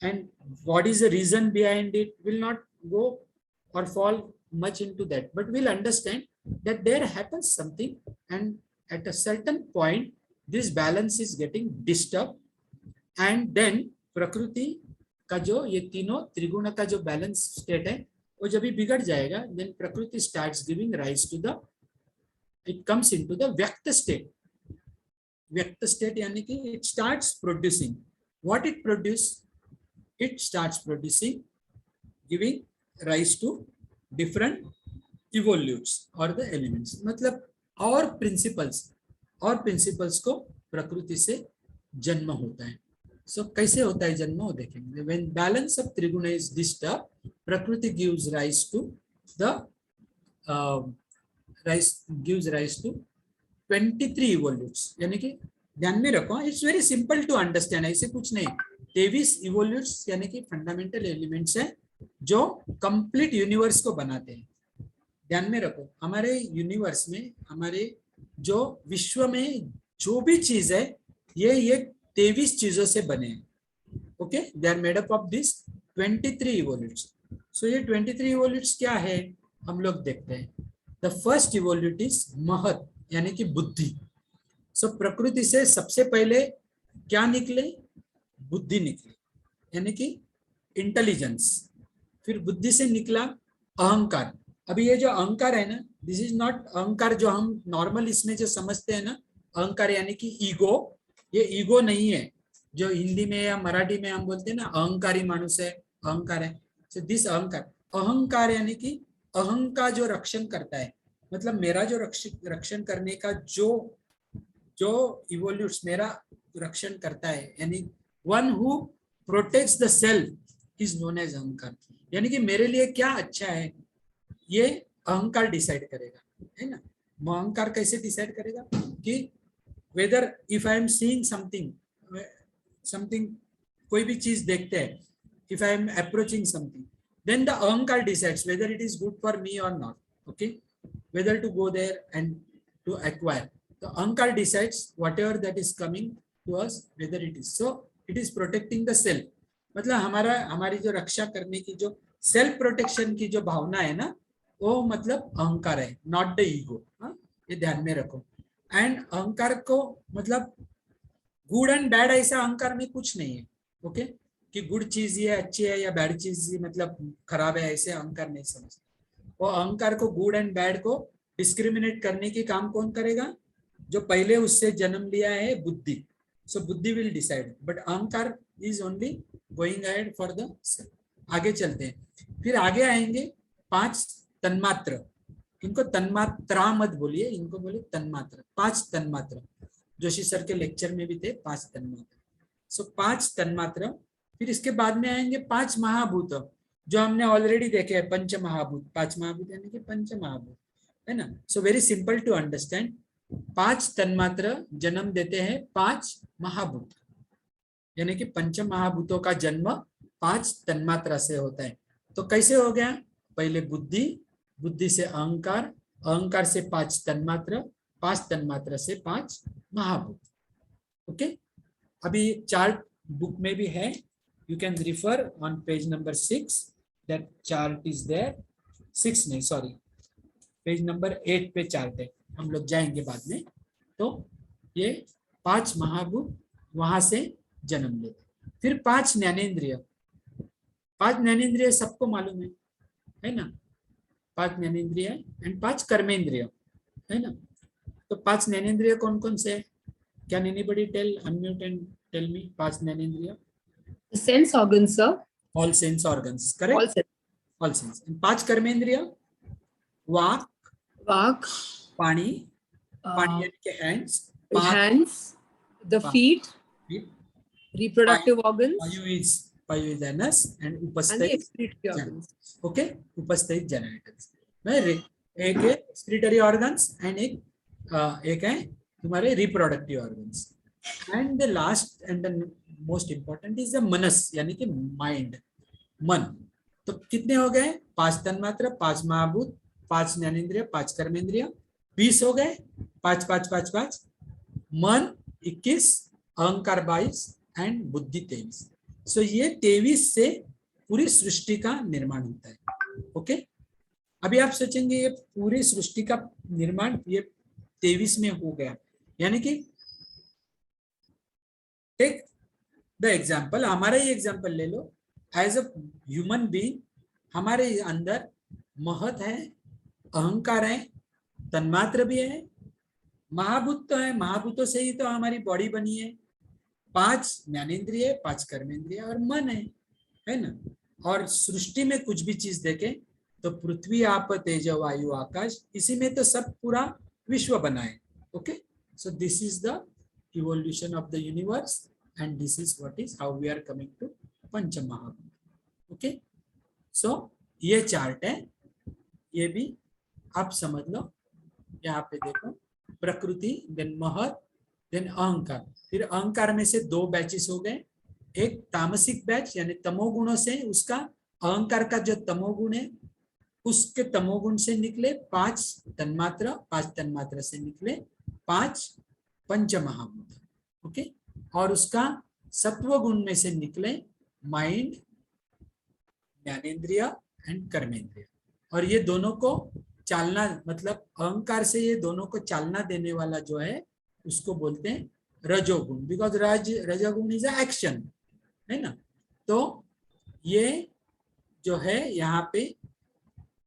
and what is the reason behind it. Will not go or fall much into that, but we'll understand that there happens something, and at a certain point this balance is getting disturbed, and then प्रकृति का जो ये तीनों त्रिगुण का जो बैलेंस स्टेट है वो जब भी बिगड़ जाएगा, then प्रकृति starts giving rise to the, it comes into the व्यक्त state. व्यक्त state यानी कि it starts producing what it produce, it starts producing giving rise to different evolutes or the elements, मतलब और प्रिंसिपल्स को प्रकृति से जन्म होता है। सो कैसे होता है जन्म वो देखेंगे। when balance of triguna is disturbed, प्रकृति gives rise to the gives rise to 23 evolutes, यानी कि ध्यान में रखो, it's very simple to understand, ऐसे कुछ नहीं। 23 evolutes यानी कि फंडामेंटल एलिमेंट्स हैं जो कंप्लीट यूनिवर्स को बनाते हैं। ध्यान में रखो, हमारे यूनिवर्स में, हमारे जो विश्व में जो भी चीज है ये 23 चीजों से बने हैं। Okay, they are made up of this 23 evolutes। So ये 23 evolutes क्या है हम लोग देखते हैं। द फर्स्ट evolute इज महत यानी कि बुद्धि। सो प्रकृति से सबसे पहले क्या निकले? बुद्धि निकली, यानी कि इंटेलिजेंस। फिर बुद्धि से निकला अहंकार। अभी ये जो अहंकार है ना, दिस इज नॉट अहंकार जो हम नॉर्मल इसमें जो समझते हैं ना, अहंकार यानी कि ईगो, ये ईगो नहीं है जो हिंदी में या मराठी में हम बोलते हैं ना अहंकारी मानुस है, अहंकार है। सो दिस अहंकार, अहंकार यानी कि अहं का जो रक्षण करता है, मतलब मेरा जो रक्षण करने का जो इवोल्यूट्स मेरा रक्षण करता है, यानी one who protects the self is known as अहंकार। यानी कि मेरे लिए क्या अच्छा है ये अहंकार डिसाइड करेगा, है ना। अहंकार कैसे डिसाइड करेगा कि whether if I am seeing something कोई भी चीज देखते हैं, if I am approaching something, then the ahankar decides whether it is good for me or not, okay, whether to go there and to acquire. The ahankar decides whatever that is coming to us, whether it is so, it is protecting the self. मतलब हमारी जो रक्षा करने की जो सेल्फ प्रोटेक्शन की जो भावना है ना, वो मतलब अहंकार है, नॉट द ईगो। ये ध्यान में रखो। एंड अहंकार को मतलब गुड एंड बैड ऐसा अहंकार में कुछ नहीं है, ओके, कि गुड चीज ये अच्छी है या बैड चीज मतलब खराब है, ऐसे अहंकार नहीं समझते। वो अहंकार को गुड एंड बैड को डिस्क्रिमिनेट करने की काम कौन करेगा? जो पहले उससे जन्म लिया है बुद्धि। सो बुद्धि विल डिसाइड, बट अहंकार is only going ahead for the self. आगे चलते हैं, फिर आगे आएंगे 5 तन्मात्र। इनको तन्मात्रा मत बोलिए, इनको बोले तन्मात्र। 5 तन्मात्र जोशी सर के लेक्चर में भी थे 5 तन्मात्र। सो 5 तन्मात्र। फिर इसके बाद में आएंगे 5 महाभूत, जो हमने ऑलरेडी देखे हैं, पंच महाभूत। 5 महाभूत यानी कि पंच महाभूत, है ना। So very simple to understand. 5 तन्मात्र जन्म देते हैं 5 महाभूत, यानी कि पंच महाभूतों का जन्म 5 तन्मात्रा से होता है। तो कैसे हो गया? पहले बुद्धि, बुद्धि से अहंकार, अहंकार से 5 तन्मात्र, 5 तन्मात्र से 5 महाभूत। ओके, अभी चार्ट बुक में भी है, you can refer on page number 6, that chart is there. 6 नहीं, sorry, पेज नंबर 8 पे चार्ट है, हम लोग जाएंगे बाद में। तो ये 5 महाभूत वहां से जन्म लेते। फिर 5 ज्ञानेंद्रिय। 5 ज्ञानेंद्रिय सबको मालूम है ना। 5 ज्ञानेंद्रिय एंड 5 कर्मेंद्रिय, है ना। तो 5 ज्ञानेंद्रिय कौन कौन से? Can anybody tell, unmute and tell me 5 ज्ञानेंद्रिय? Sense organs, sir. All sense organs, correct? All sense. All sense. And 5 karmendriya, vak, Vak, pani, पानी uh, यानी कि hands, hands, the feet, reproductive organs, वायु is anus, and and the उपस्थित excretory organs. ओके, उपस्थित genitals। एक है excretory organs and एक है तुम्हारे reproductive organs, and the last and the most important is the manas, यानी कि माइंड, मन। तो कितने हो गए? 5 तन्मात्र, 5 महाभूत, 5 ज्ञानेंद्रिय, 5 कर्मेंद्रिय, 20 हो गए। 5 5 5 5, मन 21, अहंकार 22 एंड बुद्धि 23। सो ये 23 से पूरी सृष्टि का निर्माण होता है। ओके, अभी आप सोचेंगे ये पूरी सृष्टि का निर्माण ये 23 में हो गया, यानी कि टेक द एग्जाम्पल, हमारा ही एग्जाम्पल ले लो। एज अ ह्यूमन बीइंग हमारे अंदर महत है, अहंकार है, तन्मात्र भी है, महाभूत तो है, महाभूतों से ही तो हमारी बॉडी बनी है, 5 ज्ञानेंद्रिय, 5 कर्मेंद्रिय और मन है ना। और सृष्टि में कुछ भी चीज देखे तो पृथ्वी, आप, तेज, वायु, आकाश, इसी में तो सब पूरा विश्व बना है। Okay, so this is the evolution of the universe and this is what is how we are coming to panch mahabhuta. Okay, सो ये चार्ट है, ये भी आप समझ लो। यहाँ पे देखो, प्रकृति, देन महत, देन अहंकार। फिर अहंकार में से 2 बैचेस हो गए। एक तामसिक बैच यानी तमोगुणों से, उसका अहंकार का जो तमोगुण है उसके तमोगुण से निकले 5 तन्मात्र, 5 तन्मात्र से निकले 5 पंच महाभूत। ओके, और उसका सत्व गुण में से निकले माइंड, ज्ञानेंद्रिय एंड कर्मेंद्रिय। और ये दोनों को चालना, मतलब अहंकार से ये दोनों को चालना देने वाला जो है उसको बोलते हैं रजोगुण, बिकॉज रजोगुण इज अ एक्शन, है ना। तो ये जो है यहाँ पे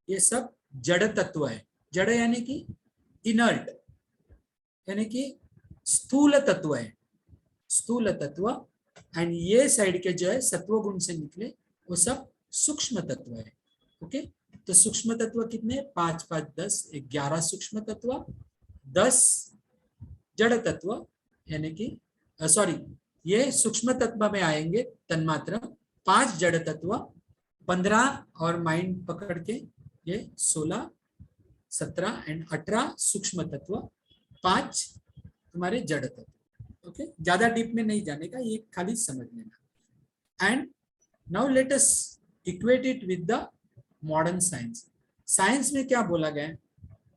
ये सब जड़ तत्व है। जड़ यानी कि इनर्ट, यानी कि स्थूल तत्व है, स्थूल तत्व। एंड ये साइड के जो है सत्व गुण से निकले वो सब सूक्ष्म तत्व है। ओके, तो सूक्ष्म तत्व कितने? 5 5 10, 11 सूक्ष्म तत्व, 10 जड़ तत्व, यानी कि सॉरी, ये सूक्ष्म तत्व में आएंगे तन्मात्र, 5 जड़ तत्व, 15 और माइंड पकड़ के ये 16, 17 एंड 18 सूक्ष्म तत्व, 5 तुम्हारे जड़ तत्व। ओके, ज्यादा डीप में नहीं जाने का, ये खाली समझ लेना। And now let us equate it with the modern science. Science में क्या बोला गया है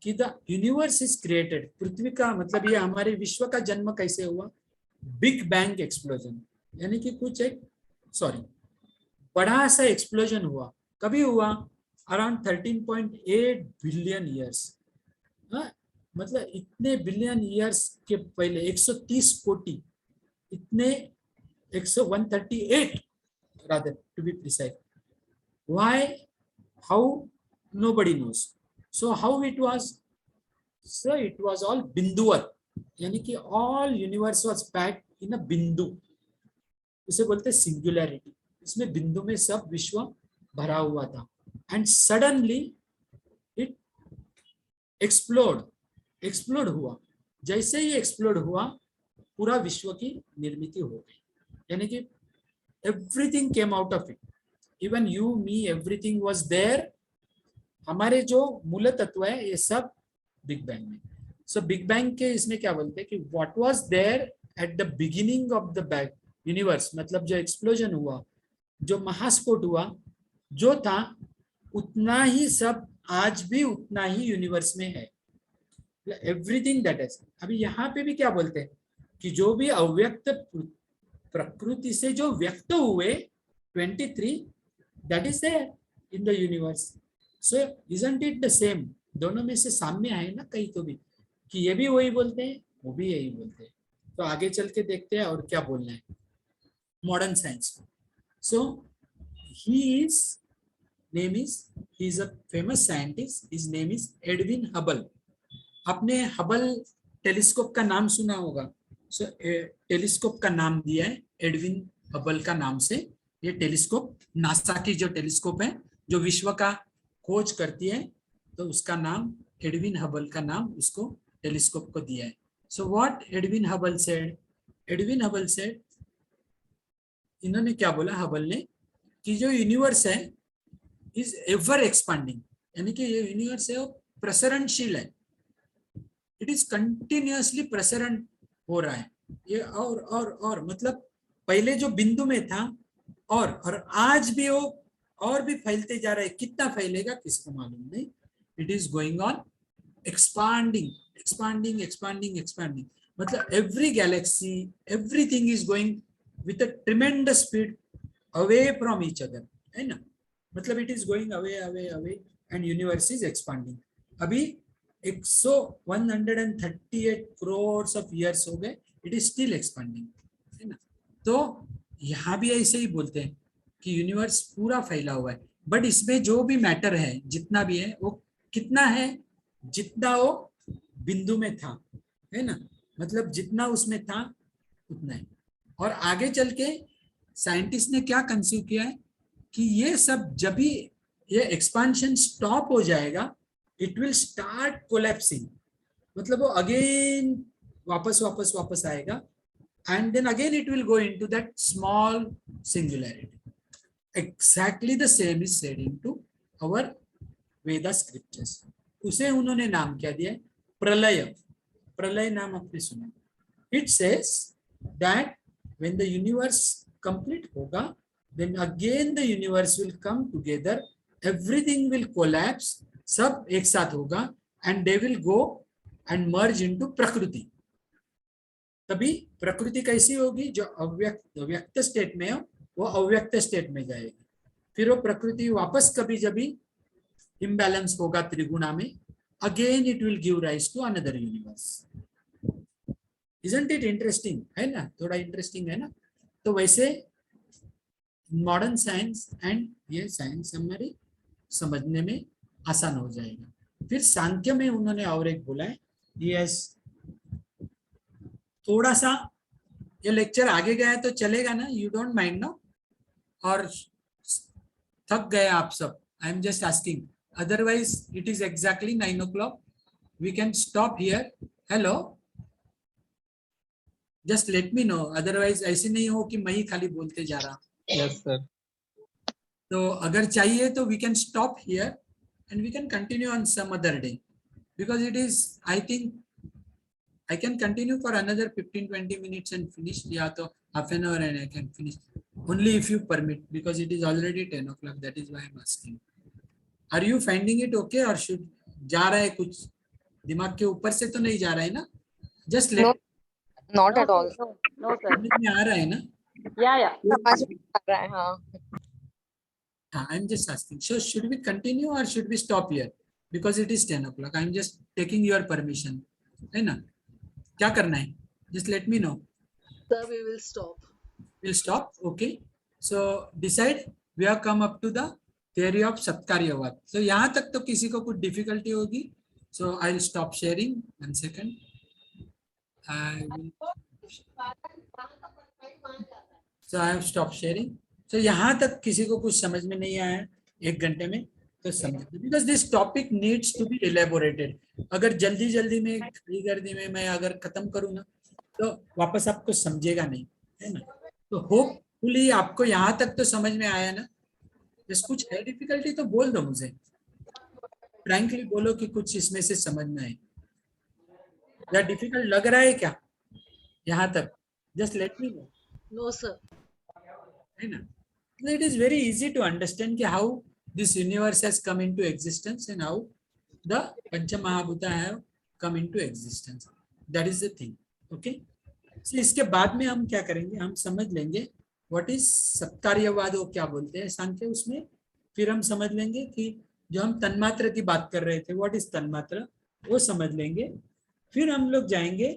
कि द यूनिवर्स इज क्रिएटेड, पृथ्वी का मतलब ये हमारे विश्व का जन्म कैसे हुआ, बिग बैंग एक्सप्लोजन, यानी कि कुछ एक बड़ा सा एक्सप्लोजन हुआ। कभी हुआ? Around 13.8 billion years. मतलब इतने बिलियन ईयर्स के पहले 130 कोटि, इतने 138 rather to be precise. Why? How? Nobody knows. So how it was? So it was all binduar, यानी कि all universe was packed in a bindu. उसे बोलते हैं सिंगुलैरिटी। इसमें बिंदु में सब विश्व भरा हुआ था। एंड सडनली इट एक्सप्लोड हुआ। जैसे ही एक्सप्लोड हुआ पूरा विश्व की निर्मित हो गई, यानी कि everything came out of it, even you me everything was there. हमारे जो मूल तत्व है ये सब बिग बैंग में। सो बिग बैंग के इसमें क्या बोलते हैं कि what was there at the beginning of the big universe, मतलब जो एक्सप्लोजन हुआ, जो महास्फोट हुआ, जो था उतना ही सब आज भी उतना ही यूनिवर्स में है, एवरीथिंग दैट इज। अभी यहाँ पे भी क्या बोलते हैं कि जो भी अव्यक्त प्रकृति से जो व्यक्त हुए 23, that is there in the universe. So isn't it the same? दोनों में से साम्य है ना कहीं तो भी, कि ये भी वही बोलते हैं वो भी यही बोलते हैं। तो आगे चल के देखते हैं और क्या बोलना है modern science. So he is a famous scientist, his name is Edwin Hubble. आपने हबल टेलीस्कोप का नाम सुना होगा। सो टेलीस्कोप का नाम दिया है एडविन हबल का नाम से। ये टेलीस्कोप नासा की जो टेलीस्कोप है जो विश्व का खोज करती है, तो उसका नाम एडविन हबल का नाम उसको टेलीस्कोप को दिया है। So what Edwin Hubble said? Edwin Hubble said, इन्होंने क्या बोला हबल ने, कि जो यूनिवर्स है इज एवर एक्सपांडिंग, यानी कि ये यूनिवर्स है वो प्रसरणशील है। इट इज कंटिन्यूअसली प्रसरण हो रहा है ये, और मतलब पहले जो बिंदु में था और आज भी वो और भी फैलते जा रहा है। कितना फैलेगा किसको मालूम नहीं। It is going on expanding expanding expanding expanding, मतलब every galaxy everything is going with a tremendous speed away from each other, है ना। मतलब it is going away away away and universe is expanding. अभी 138 करोड़ ऑफ ईयर्स हो गए, इट इज स्टिल एक्सपांडिंग, है ना। तो यहाँ भी ऐसे ही बोलते हैं कि यूनिवर्स पूरा फैला हुआ है, बट इसमें जो भी मैटर है जितना भी है वो कितना है, जितना वो बिंदु में था, है ना। मतलब जितना उसमें था उतना है। और आगे चल के साइंटिस्ट ने क्या कंसीव किया है कि ये सब जब भी ये एक्सपांशन स्टॉप हो जाएगा, इट विल स्टार्ट कोलैप्सिंग, मतलब वो अगेन वापस आएगा, and then again it will go into that small singularity. Exactly the same is said into our Veda scriptures. उसे उन्होंने नाम क्या दिया? प्रलय। प्रलय नाम आपने सुना। It says that when the universe complete होगा, then again the universe will come together, everything will collapse, सब एक साथ होगा, and they will go and merge into प्रकृति। तभी प्रकृति कैसी होगी? जो व्यक्त स्टेट में हो वो अव्यक्त स्टेट में जाएगी। फिर वो प्रकृति वापस कभी जब इम्बैलेंस होगा त्रिगुणा में, again it will give rise to another universe. Isn't it interesting? है ना, थोड़ा इंटरेस्टिंग है ना। तो वैसे मॉडर्न साइंस एंड ये साइंस हमारी समझने में आसान हो जाएगा। फिर सांख्य में उन्होंने और एक बोला है, यस थोड़ा सा ये लेक्चर आगे गया तो चलेगा ना, यू डोंट माइंड ना? और थक गए आप सब? I am just asking, otherwise it is exactly 9 o'clock, we can stop here. Hello, just let me know, otherwise ऐसे नहीं हो कि मैं ही खाली बोलते जा रहा। Yes sir. तो अगर चाहिए तो we can stop here and we can continue on some other day, because it is, I think I can continue for another 15-20 minutes and finish, या तो half an hour and I can finish only if you permit, because it is already 10 o'clock. That is why I'm asking. Are you finding it okay or should जा रहा है कुछ दिमाग के ऊपर से तो नहीं जा रहा है ना? Just let No, not at all. No, no, sir. समझ में आ रहा है ना? Yeah, yeah. समझ में आ रहा है, हाँ. I'm just asking. So should we continue or should we stop here? Because it is 10 o'clock. I'm just taking your permission. है ना? क्या करना है? Just let me know. Sir, we will stop. We'll stop. Okay. So decide. We have come up to the theory of सत्कार्यवाद. So यहाँ तक तो किसी को कुछ difficulty होगी. So I'll stop sharing. 1 second. So I have stopped sharing. So यहाँ तक किसी को कुछ समझ में नहीं आया 1 घंटे में तो समझ, because this topic needs to be elaborated. अगर जल्दी जल्दी में खड़ी गर्दी में मैं अगर खत्म करूँ ना तो वापस आपको समझेगा नहीं, है ना? तो होपफुली आपको यहाँ तक तो समझ में आया ना. जस्ट कुछ है डिफिकल्टी तो बोल दो मुझे, फ्रैंकली बोलो कि कुछ इसमें से समझ में आए या डिफिकल्ट लग रहा है क्या यहाँ तक. Just let me no. No, sir. है ना? It is very easy to understand कि how this universe has come into existence and how the Pancha Mahabhuta have come into existence. That is the thing. Okay. So इसके बाद में हम क्या करेंगे, हम समझ लेंगे what is सत्कार्यवाद, वो क्या बोलते हैं सांख्य उसमें. फिर हम समझ लेंगे कि जो हम तन्मात्र की बात कर रहे थे, what is तन्मात्र, वो समझ लेंगे. फिर हम लोग जाएंगे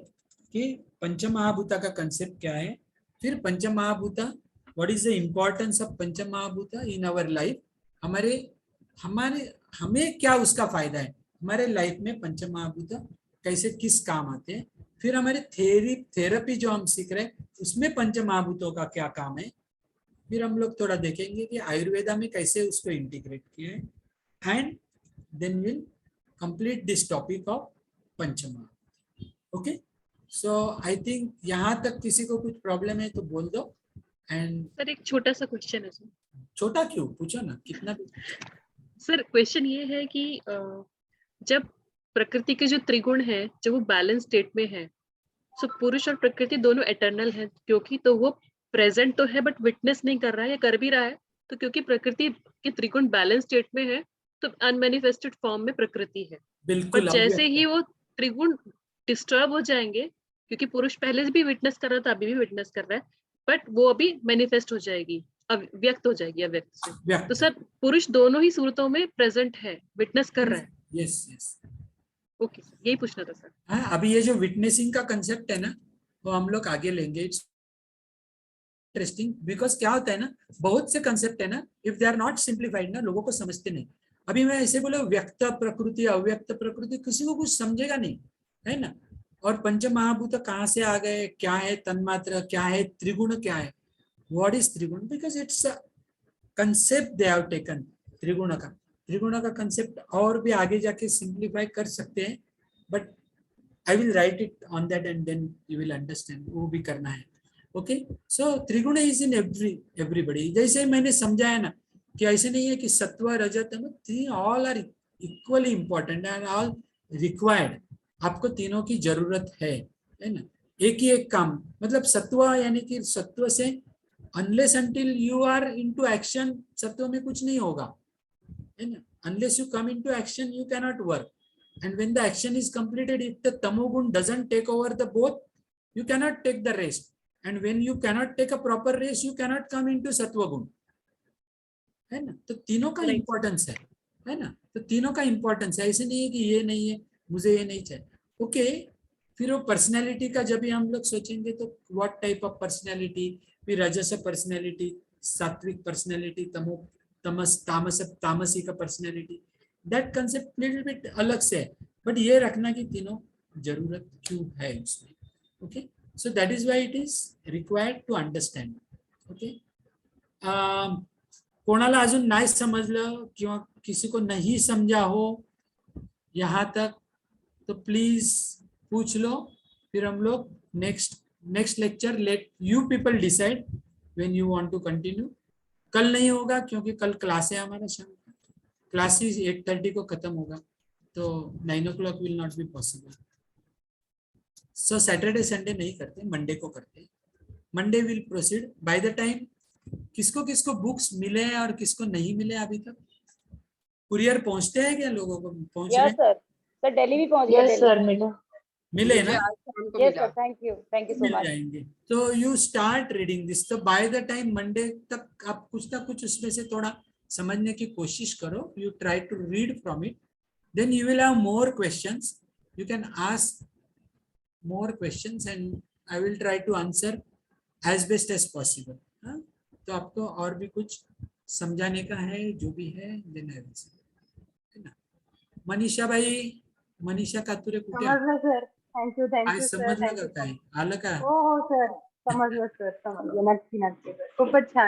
कि पंच महाभूता का कंसेप्ट क्या है. फिर पंच महाभूता, what is the importance of punch महाभूता in our life. हमें क्या उसका फायदा है, हमारे लाइफ में पंच महाभूता कैसे किस काम आते हैं. फिर हमारे थेरेपी जो हम सीख रहे हैं उसमें पंच महाभूतों का क्या काम है. फिर हम लोग थोड़ा देखेंगे कि आयुर्वेदा में कैसे उसको इंटीग्रेट किया है. And then will complete this topic of panch mahabhuta. Okay. So I think यहाँ तक किसी को कुछ प्रॉब्लम है तो बोल दो. एंड सर एक छोटा सा क्वेश्चन है सर. छोटा क्यों, पूछो ना कितना भी. सर क्वेश्चन ये है कि जब प्रकृति के जो त्रिगुण है जब वो बैलेंस स्टेट में है, सो पुरुष और प्रकृति दोनों एटर्नल है, क्योंकि तो वो प्रेजेंट तो है बट विटनेस नहीं कर रहा है या कर भी रहा है, तो क्योंकि प्रकृति के त्रिगुण बैलेंस स्टेट में है तो अनमैनिफेस्टेड फॉर्म में प्रकृति है. बिल्कुल. पर जैसे ही वो त्रिगुण डिस्टर्ब हो जाएंगे, क्योंकि पुरुष पहले से भी विटनेस कर रहा था, अभी भी विटनेस कर रहा है, बट वो अभी मैनिफेस्ट हो जाएगी, व्यक्त हो जाएगी अव्यक्त से. तो सर पुरुष दोनों ही सूरतों में प्रेजेंट है, विटनेस कर रहा है. Yes yes. ओके सर, यही पूछना था सर. हाँ, अभी ये जो विटनेसिंग का कंसेप्ट है ना वो हम लोग आगे लेंगे. इट्स इंटरेस्टिंग बिकॉज क्या होता है ना, बहुत से कंसेप्ट है ना, if they are not simplified ना लोगों को समझते नहीं. अभी मैं ऐसे बोलो व्यक्त प्रकृति अव्यक्त प्रकृति, किसी को कुछ समझेगा नहीं, है ना. और पंच महाभूत कहाँ से आ गए, क्या है तन्मात्र, क्या है त्रिगुण, क्या है व्हाट इज त्रिगुण, because it's a concept they have taken. त्रिगुण का कंसेप्ट और भी आगे जाके सिंप्लीफाई कर सकते हैं, but I will write it on that and then you will understand. वो भी करना है. ओके. सो त्रिगुण इज इन एवरीबडी. जैसे मैंने समझाया ना कि ऐसे नहीं है कि सत्व रजत all are equally important and all required. आपको तीनों की जरूरत है ना. एक ही एक काम, मतलब सत्व यानी कि सत्व से unless until you are into action, सत्व में कुछ नहीं होगा, है ना. Unless you come into action you cannot work. And when the action is completed, if the tamogun doesn't take over the both, you cannot take the rest. And when you cannot take a proper rest, you cannot come into sattvagun, है ना. तो तीनों का इंपॉर्टेंस है ना. तो तीनों का इंपॉर्टेंस है. ऐसे नहीं है कि ये नहीं है मुझे ये नहीं चाहिए. ओके. फिर वो पर्सनैलिटी का जब भी हम लोग सोचेंगे तो व्हाट टाइप ऑफ पर्सनैलिटी, फिर रजस पर्सनैलिटी, सात्विक पर्सनैलिटी, तामसी का personality, that concept little bit अलग से है. बट ये रखना कि तीनों जरूरत क्यों है उसमें. Okay. So that is why it is required to understand. Okay. कोणाला अजून नाही समजलं किंवा किसी को नहीं समझा हो यहाँ तक तो प्लीज पूछ लो. फिर हम लोग next lecture, let you people decide when you want to continue. कल नहीं होगा क्योंकि कल क्लास है हमारा शाम का, क्लासेस 8:30 को खत्म होगा, तो 9 o'clock will not be possible. So Saturday Sunday नहीं करते, मंडे को करते। Monday will proceed. By the time किसको किसको बुक्स मिले हैं और किसको नहीं मिले अभी तक? कुरियर पहुंचते हैं क्या लोगों को? पहुंच रहे यस हैं? सर, सर दिल्ली भी पहुंच गया। Yes, sir, मिला. मिले ना? Yes sir, thank you so mill much. जाएंगे। तो यू स्टार्ट रीडिंग दिस, तो बाय द टाइम मंडे तक आप कुछ ना कुछ उसमें से थोड़ा समझने की कोशिश करो। You try to read from it, then you will have more questions, you can ask more questions and I will try to answer as best as possible. तो आपको और भी कुछ समझाने का है जो भी है, देन आई विल से, है ना? मनीषा भाई, मनीषा कातुरे कुठे आहे? समजलं सर, थँक्यू काय सर, समजलं का थँक्यू. काय? आलं का? हो हो सर, समजलं सर, समजलं. नक्की नक्की सर, खूपच छान.